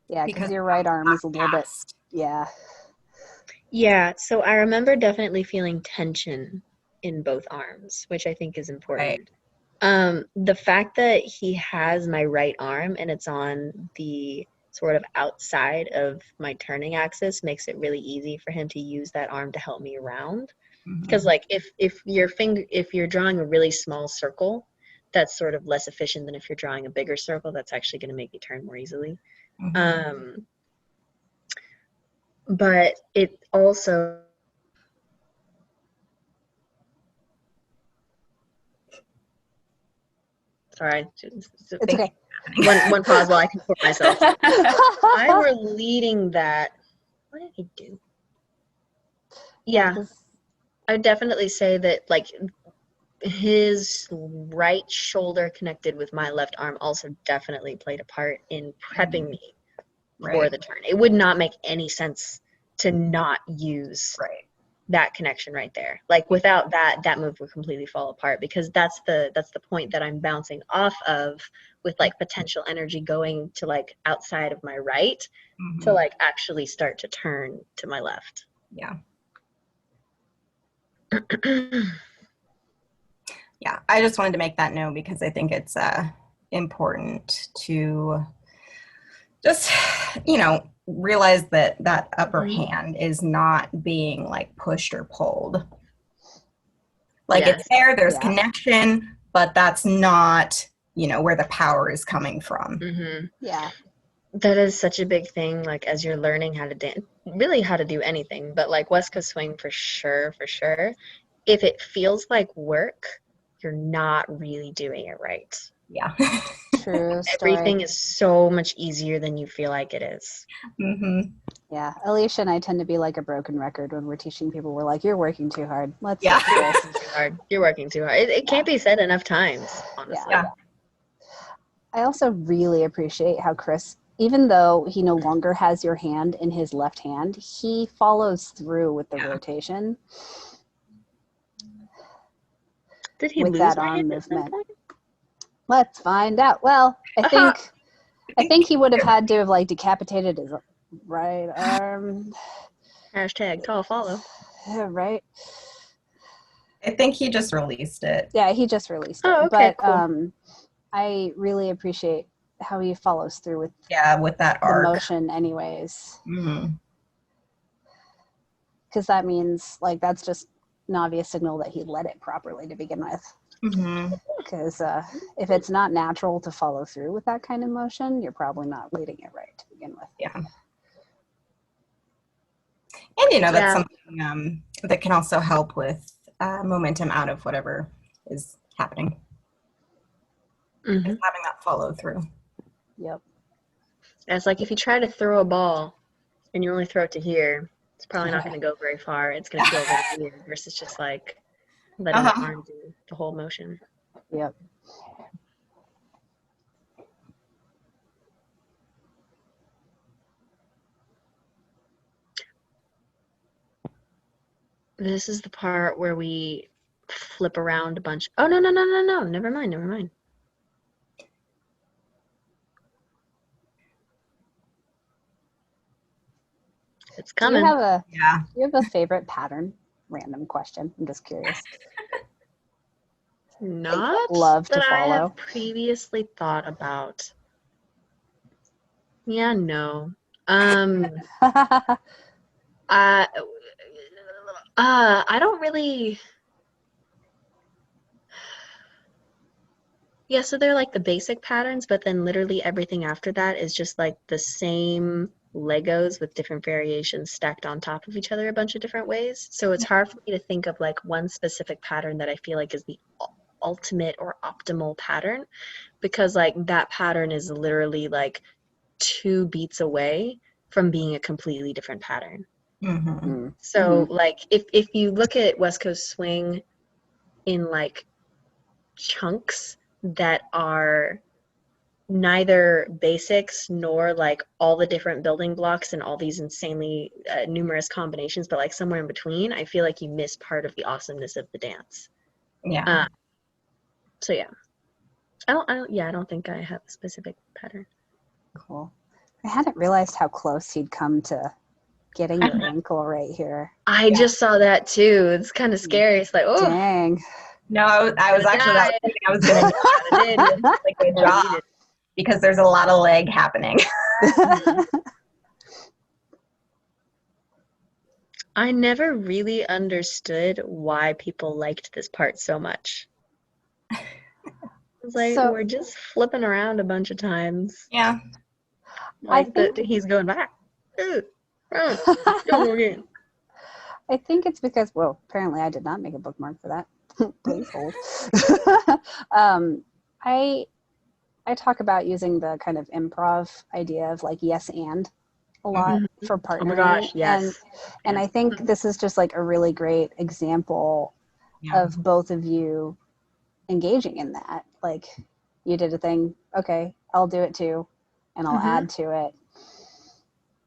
Yeah, because your right arm is a little bit, Yeah, so I remember definitely feeling tension in both arms, which I think is important. Right. The fact that he has my right arm and it's on the sort of outside of my turning axis makes it really easy for him to use that arm to help me around. Because like if you're drawing a really small circle, that's sort of less efficient than if you're drawing a bigger circle. That's actually going to make you turn more easily. But it also sorry, it's okay. One pause while I comport myself. I were leading that. What did he do? Yeah, I definitely say that like his right shoulder connected with my left arm also definitely played a part in prepping me for the turn. It would not make any sense to not use that connection right there. Like without that move would completely fall apart, because that's the point that I'm bouncing off of with like potential energy going to like outside of my right to like actually start to turn to my left. Yeah. Yeah, I just wanted to make that note because I think it's important to just, you know, realize that that upper hand is not being like pushed or pulled. Like it's there, there's connection, but that's not, you know, where the power is coming from. Yeah. That is such a big thing, like as you're learning how to dance, really how to do anything, but like West Coast swing for sure. If it feels like work, you're not really doing it right. Yeah. True story. Everything is so much easier than you feel like it is. Yeah, Alicia and I tend to be like a broken record when we're teaching people. We're like, you're working too hard. Let's You're working too hard. It can't be said enough times, honestly. I also really appreciate how Chris even though he no longer has your hand in his left hand, he follows through with the rotation. Did he with lose that my arm hand at some movement? point? Let's find out. Well, I think he would have had to have like decapitated his right arm. Hashtag tall follow. Yeah, right. I think he just released it. Yeah, he just released it. Oh, okay, but cool. I really appreciate how he follows through with with that the arc. motion anyways. Mm-hmm. Because that means like that's just an obvious signal that he led it properly to begin with. Mm-hmm. Because if it's not natural to follow through with that kind of motion, you're probably not leading it right to begin with. Yeah. And you know, that's something that can also help with momentum out of whatever is happening. Mm-hmm. Having that follow through. Yep. It's like if you try to throw a ball and you only throw it to here, it's probably not going to go very far. It's going to feel very weird versus just like letting the arm do the whole motion. Yep. This is the part where we flip around a bunch. Oh, no. Never mind. It's coming. Do you have a favorite pattern? Random question. I'm just curious. Not love to that I follow. have previously thought about. Yeah, no. I don't really. Yeah, so they're like the basic patterns, but then literally everything after that is just like the same Legos with different variations stacked on top of each other a bunch of different ways. So it's hard for me to think of like one specific pattern that I feel like is the ultimate or optimal pattern, because like that pattern is literally like 2 beats away from being a completely different pattern. Mm-hmm. So like if you look at West Coast Swing in like chunks that are neither basics nor like all the different building blocks and all these insanely numerous combinations, but like somewhere in between, I feel like you miss part of the awesomeness of the dance. Yeah. So yeah, I don't think I have a specific pattern. Cool. I hadn't realized how close he'd come to getting your ankle right here. I just saw that too. It's kind of scary. It's like, oh, dang. No, I was actually not thinking I was going to do like a good job because there's a lot of leg happening. I never really understood why people liked this part so much. It's like, we're just flipping around a bunch of times. Yeah. Like he's going back. Go again. I think it's because, well, apparently I did not make a bookmark for that. Please hold. I talk about using the kind of improv idea of like yes and a lot for partnering. Oh my gosh, yes. And I think this is just like a really great example of both of you engaging in that. Like you did a thing, okay, I'll do it too, and I'll add to it.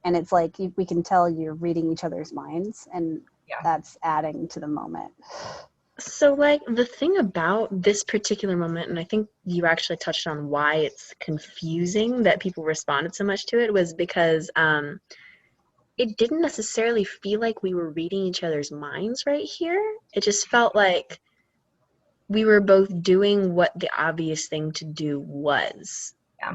And it's like we can tell you're reading each other's minds, and that's adding to the moment. So like the thing about this particular moment, and I think you actually touched on why it's confusing that people responded so much to it, was because it didn't necessarily feel like we were reading each other's minds right here. It just felt like we were both doing what the obvious thing to do was. Yeah.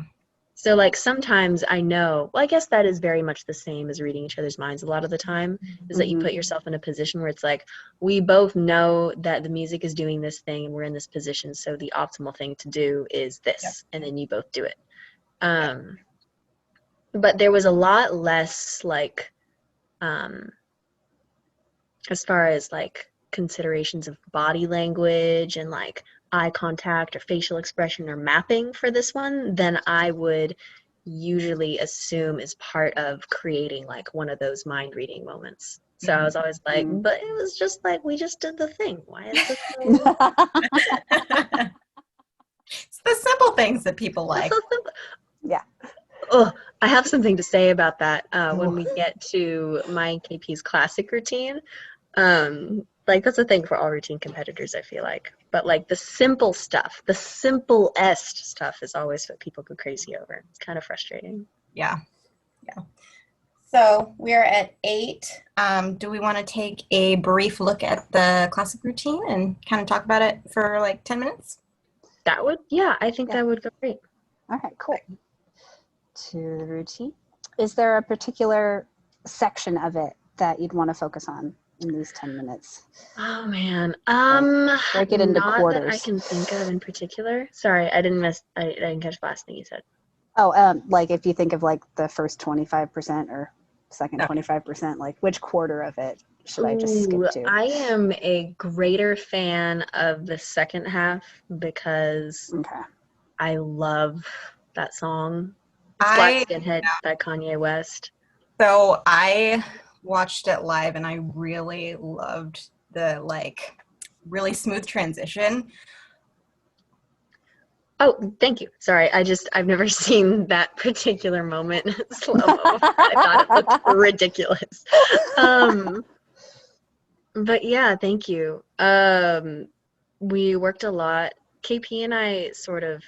So like sometimes I know, well, I guess that is very much the same as reading each other's minds a lot of the time, is that you put yourself in a position where it's like, we both know that the music is doing this thing and we're in this position, so the optimal thing to do is this, and then you both do it. But there was a lot less like, as far as like considerations of body language and like eye contact or facial expression or mapping for this one than I would usually assume is part of creating like one of those mind reading moments. So I was always like, but it was just like, we just did the thing. Why is this so... It's the simple things that people like. Yeah. Oh, I have something to say about that when we get to my and KP's classic routine. Like that's a thing for all routine competitors, I feel like. But like the simple stuff, the simplest stuff is always what people go crazy over. It's kind of frustrating. Yeah. So we are at 8. Do we want to take a brief look at the classic routine and kind of talk about it for like 10 minutes? I think that would go great. All right, cool. To the routine. Is there a particular section of it that you'd want to focus on in these 10 minutes? Oh man. Break it into not quarters. that I can think of in particular. Sorry, I didn't catch the last thing you said. Oh, like if you think of like the first 25% or second 25%, like which quarter of it should I just skip to? I am a greater fan of the second half because I love that song, Black Skinhead by Kanye West. So I watched it live and I really loved the like really smooth transition. Oh, thank you. Sorry, I've never seen that particular moment slow-mo. I thought it looked ridiculous. But yeah, thank you. We worked a lot. KP and I sort of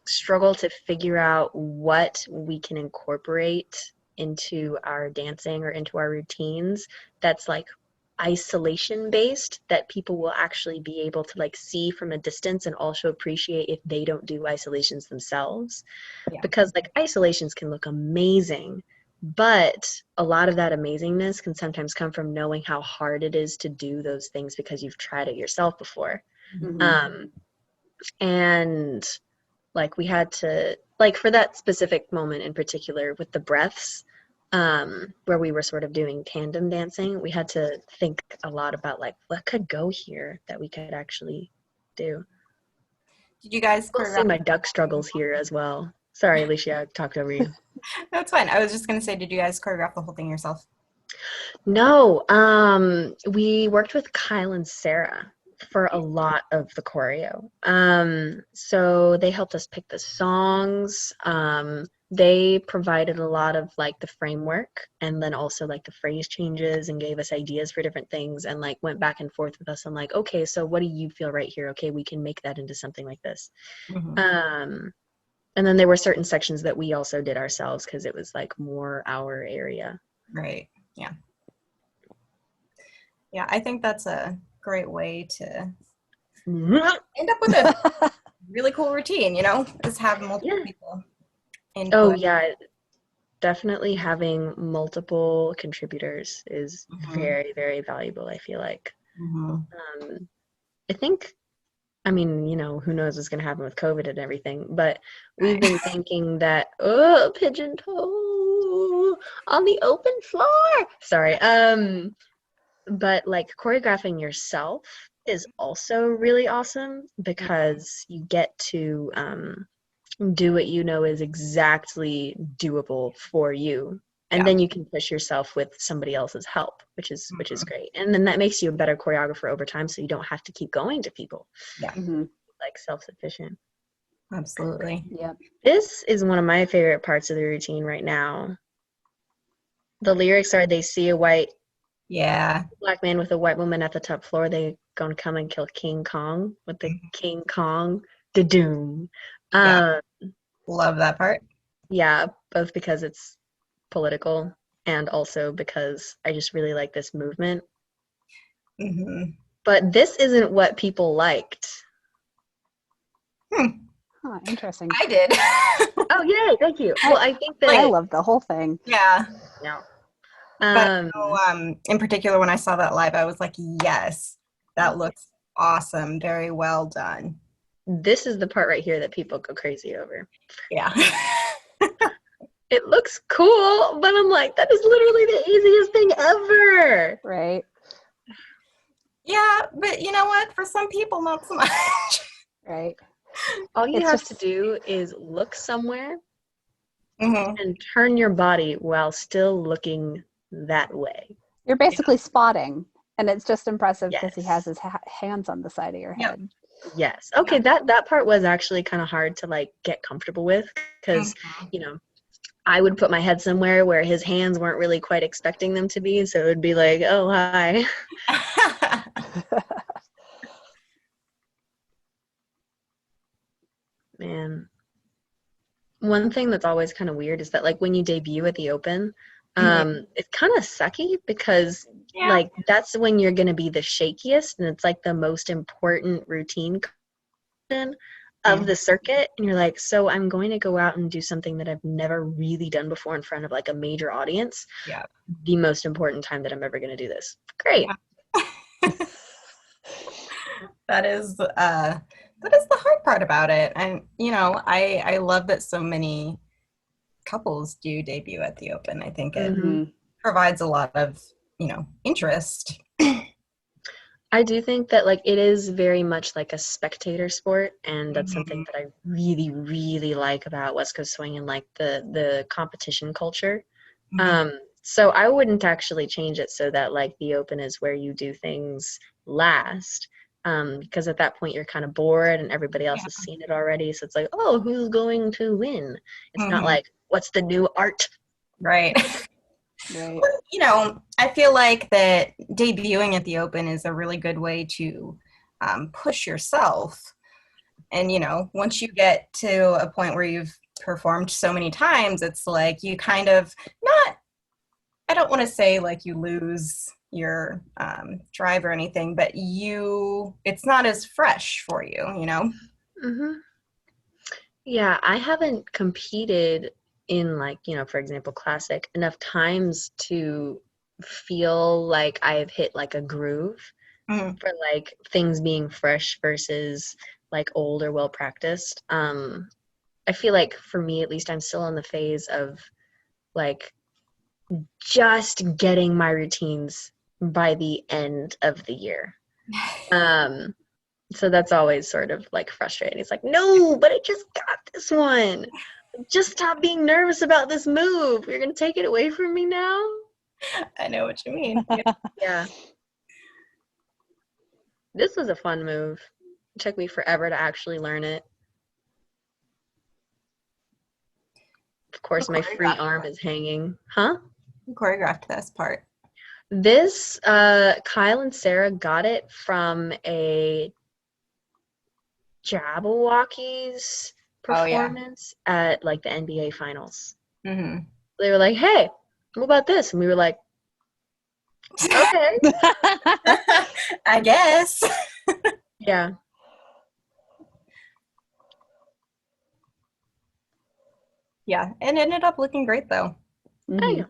struggle to figure out what we can incorporate into our dancing or into our routines that's like isolation based, that people will actually be able to like see from a distance and also appreciate if they don't do isolations themselves. Because like isolations can look amazing, but a lot of that amazingness can sometimes come from knowing how hard it is to do those things because you've tried it yourself before. And like we had to, like for that specific moment in particular with the breaths, where we were sort of doing tandem dancing, we had to think a lot about like what could go here that we could actually do. Did you guys see my duck struggles here as well? Sorry, Alicia, I talked over you. That's fine. I was just gonna say, did you guys choreograph the whole thing yourself? No, we worked with Kyle and Sarah for a lot of the choreo. So they helped us pick the songs. They provided a lot of like the framework and then also like the phrase changes and gave us ideas for different things and like went back and forth with us on like, okay, so what do you feel right here? Okay, we can make that into something like this. And then there were certain sections that we also did ourselves because it was like more our area. Right. Yeah. Yeah, I think that's a great way to end up with a really cool routine, you know, is have multiple people input. Oh yeah, definitely having multiple contributors is very, very valuable, I feel like. I think, I mean, you know, who knows what's going to happen with COVID and everything, but we've been thinking that, pigeon toe on the open floor. Sorry. But like choreographing yourself is also really awesome because you get to do what you know is exactly doable for you. And then you can push yourself with somebody else's help, which is great. And then that makes you a better choreographer over time, so you don't have to keep going to people. Like self-sufficient. Absolutely. Yeah. This is one of my favorite parts of the routine right now. The lyrics are, they see a white black man with a white woman at the top floor. They gonna come and kill King Kong with the King Kong da-doom. Love that part. Yeah, both because it's political and also because I just really like this movement. But this isn't what people liked. Oh, interesting. I did. Oh, yay, thank you. Well, I think that I love the whole thing. Yeah. But in particular, when I saw that live, I was like, yes, that looks awesome. Very well done. This is the part right here that people go crazy over. Yeah. It looks cool, but I'm like, that is literally the easiest thing ever. Right. Yeah, but you know what? For some people, not so much. Right. All you have to do is look somewhere and turn your body while still looking that way. You're basically spotting, and it's just impressive because he has his hands on the side of your head. Yes. Okay, that part was actually kind of hard to like get comfortable with because, you know, I would put my head somewhere where his hands weren't really quite expecting them to be. So it would be like, oh, hi. Man. One thing that's always kind of weird is that, like, when you debut at the Open, it's kind of sucky because, like, that's when you're going to be the shakiest, and it's, like, the most important routine of the circuit. And you're like, so I'm going to go out and do something that I've never really done before in front of, like, a major audience. Yeah. The most important time that I'm ever going to do this. Great. Yeah. That is the hard part about it. And, you know, I love that so many couples do debut at the Open. I think it provides a lot of, you know, interest. I do think that, like, it is very much like a spectator sport, and that's something that I really, really like about West Coast Swing and, like, the competition culture. So I wouldn't actually change it so that, like, the Open is where you do things last, because at that point you're kind of bored and everybody else has seen it already. So it's like, oh, who's going to win? It's not like, what's the new art? Right. Right. Well, you know, I feel like that debuting at the Open is a really good way to push yourself. And, you know, once you get to a point where you've performed so many times, it's like you kind of I don't want to say like you lose your drive or anything, but it's not as fresh for you, you know? Yeah, I haven't competed in, like, you know, for example, classic enough times to feel like I've hit like a groove for, like, things being fresh versus, like, old or well practiced. I feel like for me, at least, I'm still in the phase of, like, just getting my routines by the end of the year. So that's always sort of, like, frustrating. It's like, no, but I just got this one. Just stop being nervous about this move. You're going to take it away from me now? I know what you mean. Yeah. This was a fun move. It took me forever to actually learn it. Of course, my free arm is hanging. Huh? Who choreographed this part? This, Kyle and Sarah got it from a Jabberwockies performance at, like, the NBA finals. They were like, hey, what about this? And we were like, okay. I guess. Yeah. Yeah, and it ended up looking great though. Yeah.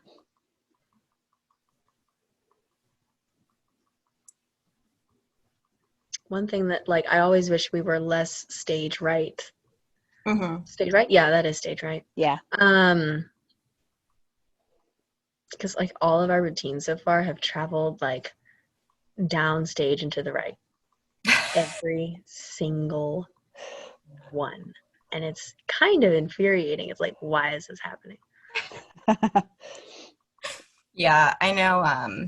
One thing that, like, I always wish we were less stage right. Stage right? Yeah, that is stage right. Yeah. Because, like, all of our routines so far have traveled, like, downstage and to the right. Every single one. And it's kind of infuriating. It's like, why is this happening? Yeah, I know.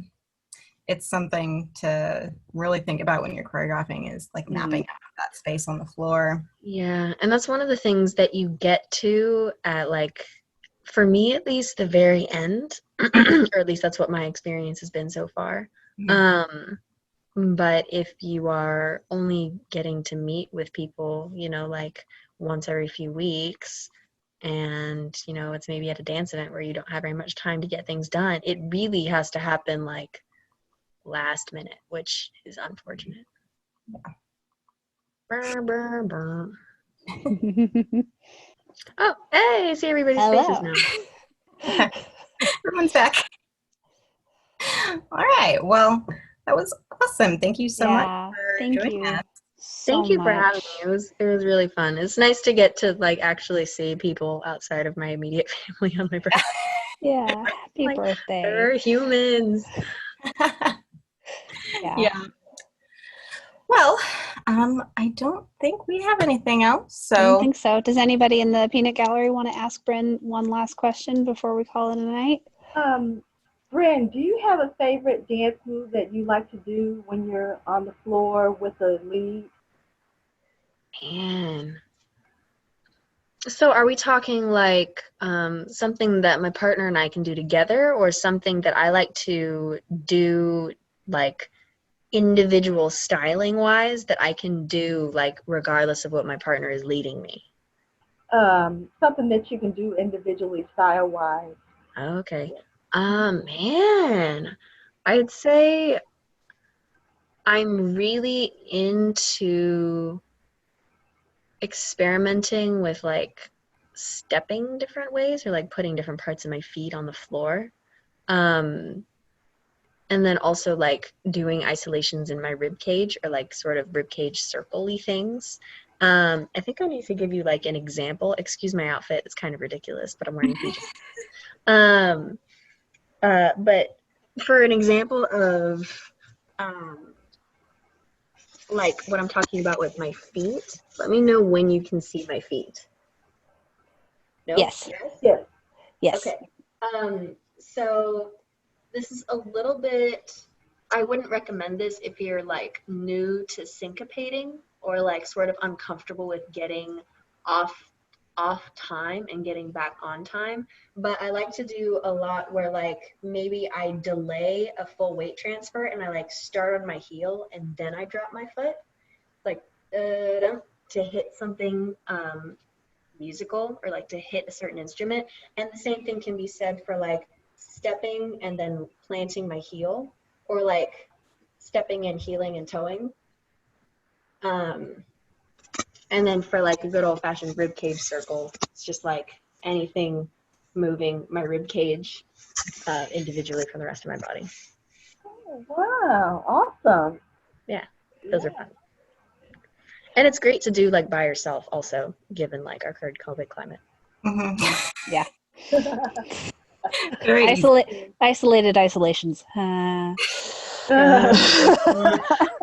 It's something to really think about when you're choreographing is, like, mapping out that space on the floor. Yeah, and that's one of the things that you get to at, like, for me at least, the very end, or at least that's what my experience has been so far. But if you are only getting to meet with people, you know, like, once every few weeks, and, you know, it's maybe at a dance event where you don't have very much time to get things done, it really has to happen, like, last minute, which is unfortunate. Yeah. Brr, brr, brr. Oh, hey, I see everybody's faces now. Everyone's back. All right. Well, that was awesome. Thank you so much for doing that. Thank you for having me. It was really fun. It's nice to get to, like, actually see people outside of my immediate family on my birthday. Yeah, happy birthday. They're humans. Yeah. Well, I don't think we have anything else. So I don't think so. Does anybody in the peanut gallery want to ask Bryn one last question before we call it a night? Bryn, do you have a favorite dance move that you like to do when you're on the floor with a lead? Man, So are we talking like something that my partner and I can do together, or something that I like to do like individual styling wise that I can do like regardless of what my partner is leading me? Something that you can do individually, style wise. Okay. Man, I'd say I'm really into experimenting with like stepping different ways, or like putting different parts of my feet on the floor. And then also like doing isolations in my rib cage, or like sort of rib cage circle-y things. I think I need to give you like an example. Excuse my outfit, it's kind of ridiculous, but I'm wearing PJs. But for an example of like what I'm talking about with my feet, let me know when you can see my feet. No? Yes. Yes. Yes. Okay. So this is a little bit, I wouldn't recommend this if you're like new to syncopating, or like sort of uncomfortable with getting off time and getting back on time. But I like to do a lot where like maybe I delay a full weight transfer and I like start on my heel and then I drop my foot, like to hit something musical, or like to hit a certain instrument. And the same thing can be said for like stepping and then planting my heel, or like stepping and heeling and toeing. And then for like a good old-fashioned rib cage circle, it's just like anything moving my rib cage individually from the rest of my body. Oh, wow, awesome. Yeah, those are fun. And it's great to do like by yourself also, given like our current COVID climate. Mm-hmm. Yeah. Very Isolated isolations.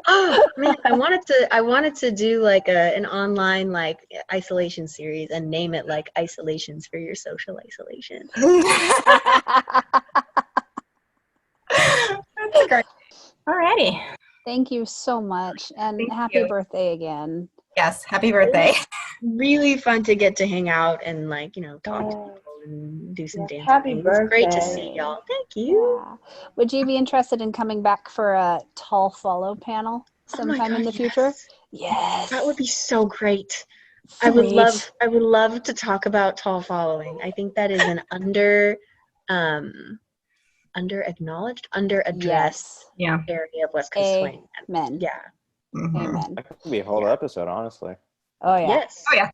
Oh man, I wanted to do like an online like isolation series and name it like Isolations for Your Social Isolation. That's great. Alrighty. Thank you so much, and Thank happy you. birthday again. Yes, happy birthday. Really fun to get to hang out and like, you know, talk to Yeah. people and do some Yeah, dancing. happy It was great to birthday. see y'all. Thank you. Yeah. Would you be interested in coming back for a tall follow panel sometime in the future? Yes. That would be so great. Great. I would love to talk about tall following. I think that is an under acknowledged, under addressed area of West Coast swing. Amen. Yeah. Mm-hmm. Amen. That could be a whole episode, honestly. Oh yeah. Yes. Oh yeah.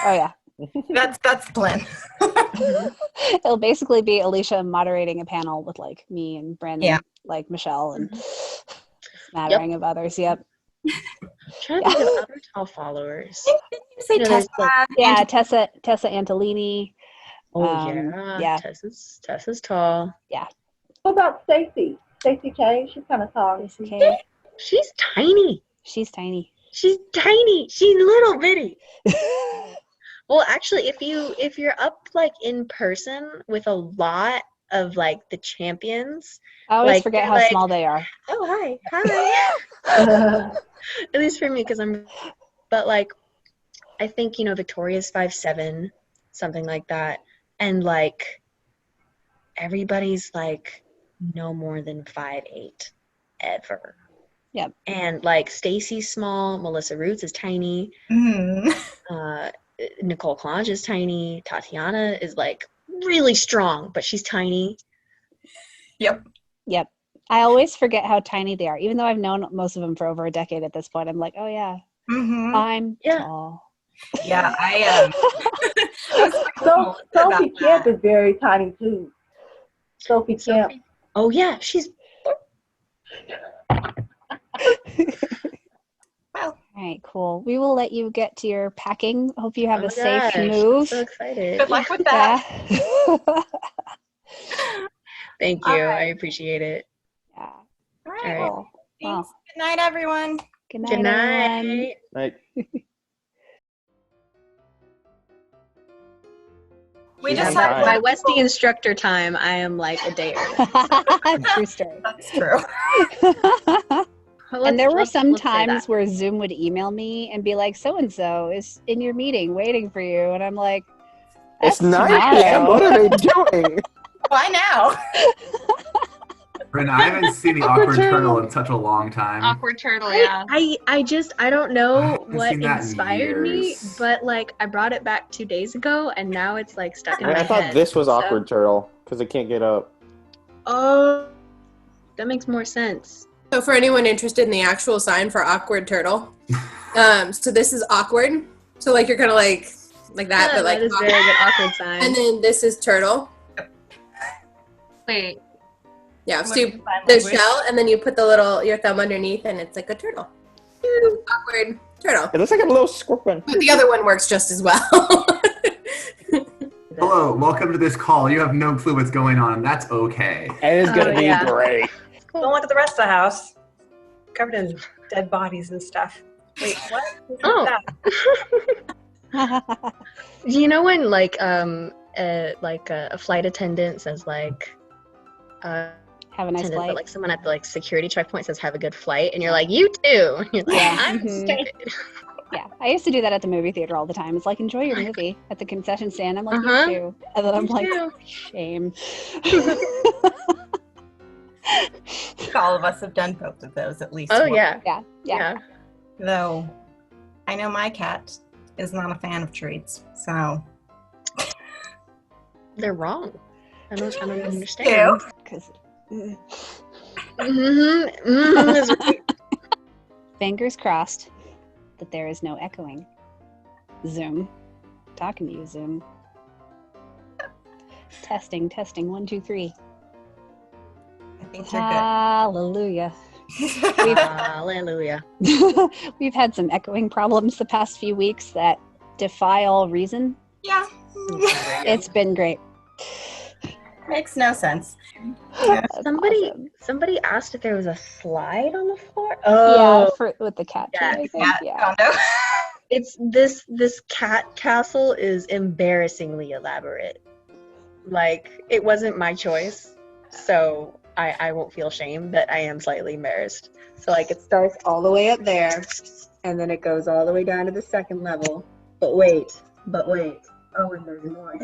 Oh yeah. That's the plan. It'll basically be Alicia moderating a panel with like me and Bryn and like Michelle and smattering of others. Yep. Trying to think of other tall followers. You say Tessa. Yeah, Tessa Antolini. Oh yeah. Tessa's tall. Yeah. What about Stacy? Stacy K? She's kind of tall. Stacy K. She's tiny. She's tiny. She's tiny. She's little bitty. Well, actually, if you're up like in person with a lot of like the champions, I always like, forget how like, small they are. Oh hi. At least for me, but like I think, you know, Victoria's 5'7", something like that, and like everybody's like no more than 5'8" ever. Yep. And like Stacy's small, Melissa Roots is tiny, Nicole Clange is tiny, Tatiana is like really strong, but she's tiny. Yep. I always forget how tiny they are, even though I've known most of them for over a decade at this point. I'm like, oh yeah, I'm tall. Yeah, I So Sophie Kemp is very tiny too. Sophie Kemp. Oh yeah, she's. All right, cool. We will let you get to your packing. Hope you have a safe I'm move. so excited. Good luck with that. Thank you. I appreciate it. Yeah. All right. All right. Cool. Thanks. Good night, everyone. Good night, Good night. everyone. Like, We Yeah, just by- had My Westie instructor time, I am like a day early. True story. That's true. And there were some times where Zoom would email me and be like, so-and-so is in your meeting waiting for you. And I'm like, it's 9 p.m. What are they doing? Why now? Bryn, I haven't seen the awkward turtle in such a long time. Awkward turtle, yeah. I don't know what seen that in inspired me, years. but like I brought it back 2 days ago, and now it's like stuck in my I head. thought this was So- awkward turtle because it can't get up. Oh, that makes more sense. So for anyone interested in the actual sign for awkward turtle, so this is awkward. So like you're kind of like that, Yeah, but like that is very good awkward sign. And then this is turtle. Wait. Yeah, so you, the shell, and then you put your thumb underneath, and it's like a turtle. Awkward turtle. It looks like a little scorpion. But the other one works just as well. Hello, welcome to this call. You have no clue what's going on. That's okay. And it's gonna be great. Don't look at the rest of the house. Covered in dead bodies and stuff. Wait, what? Oh. Do you know when like a flight attendant says like have a nice flight, but like someone at the like security checkpoint says have a good flight, and you're like, you too. And you're like, Yeah. I'm Mhm. stupid. Yeah, I used to do that at the movie theater all the time. It's like, enjoy your movie at the concession stand. I'm like, Uh-huh. you too. And then I'm You like, too. shame. All of us have done both of those at least. Oh once. yeah. Yeah. Though, I know my cat is not a fan of treats, so. They're wrong. I don't understand. Because Is right. fingers crossed that there is no echoing. Zoom. Talking to you, Zoom. Testing, 1, 2, 3. I think you're Hallelujah. Hallelujah. We've had some echoing problems the past few weeks that defy all reason. Yeah. It's been great. Makes no sense. Somebody asked if there was a slide on the floor. Yeah, with the cat. Yeah, too, I think. Cat Yeah. condo. It's this cat castle is embarrassingly elaborate. Like, it wasn't my choice, so I won't feel shame, but I am slightly embarrassed. So like it starts all the way up there, and then it goes all the way down to the second level. But wait. Oh, and there's more.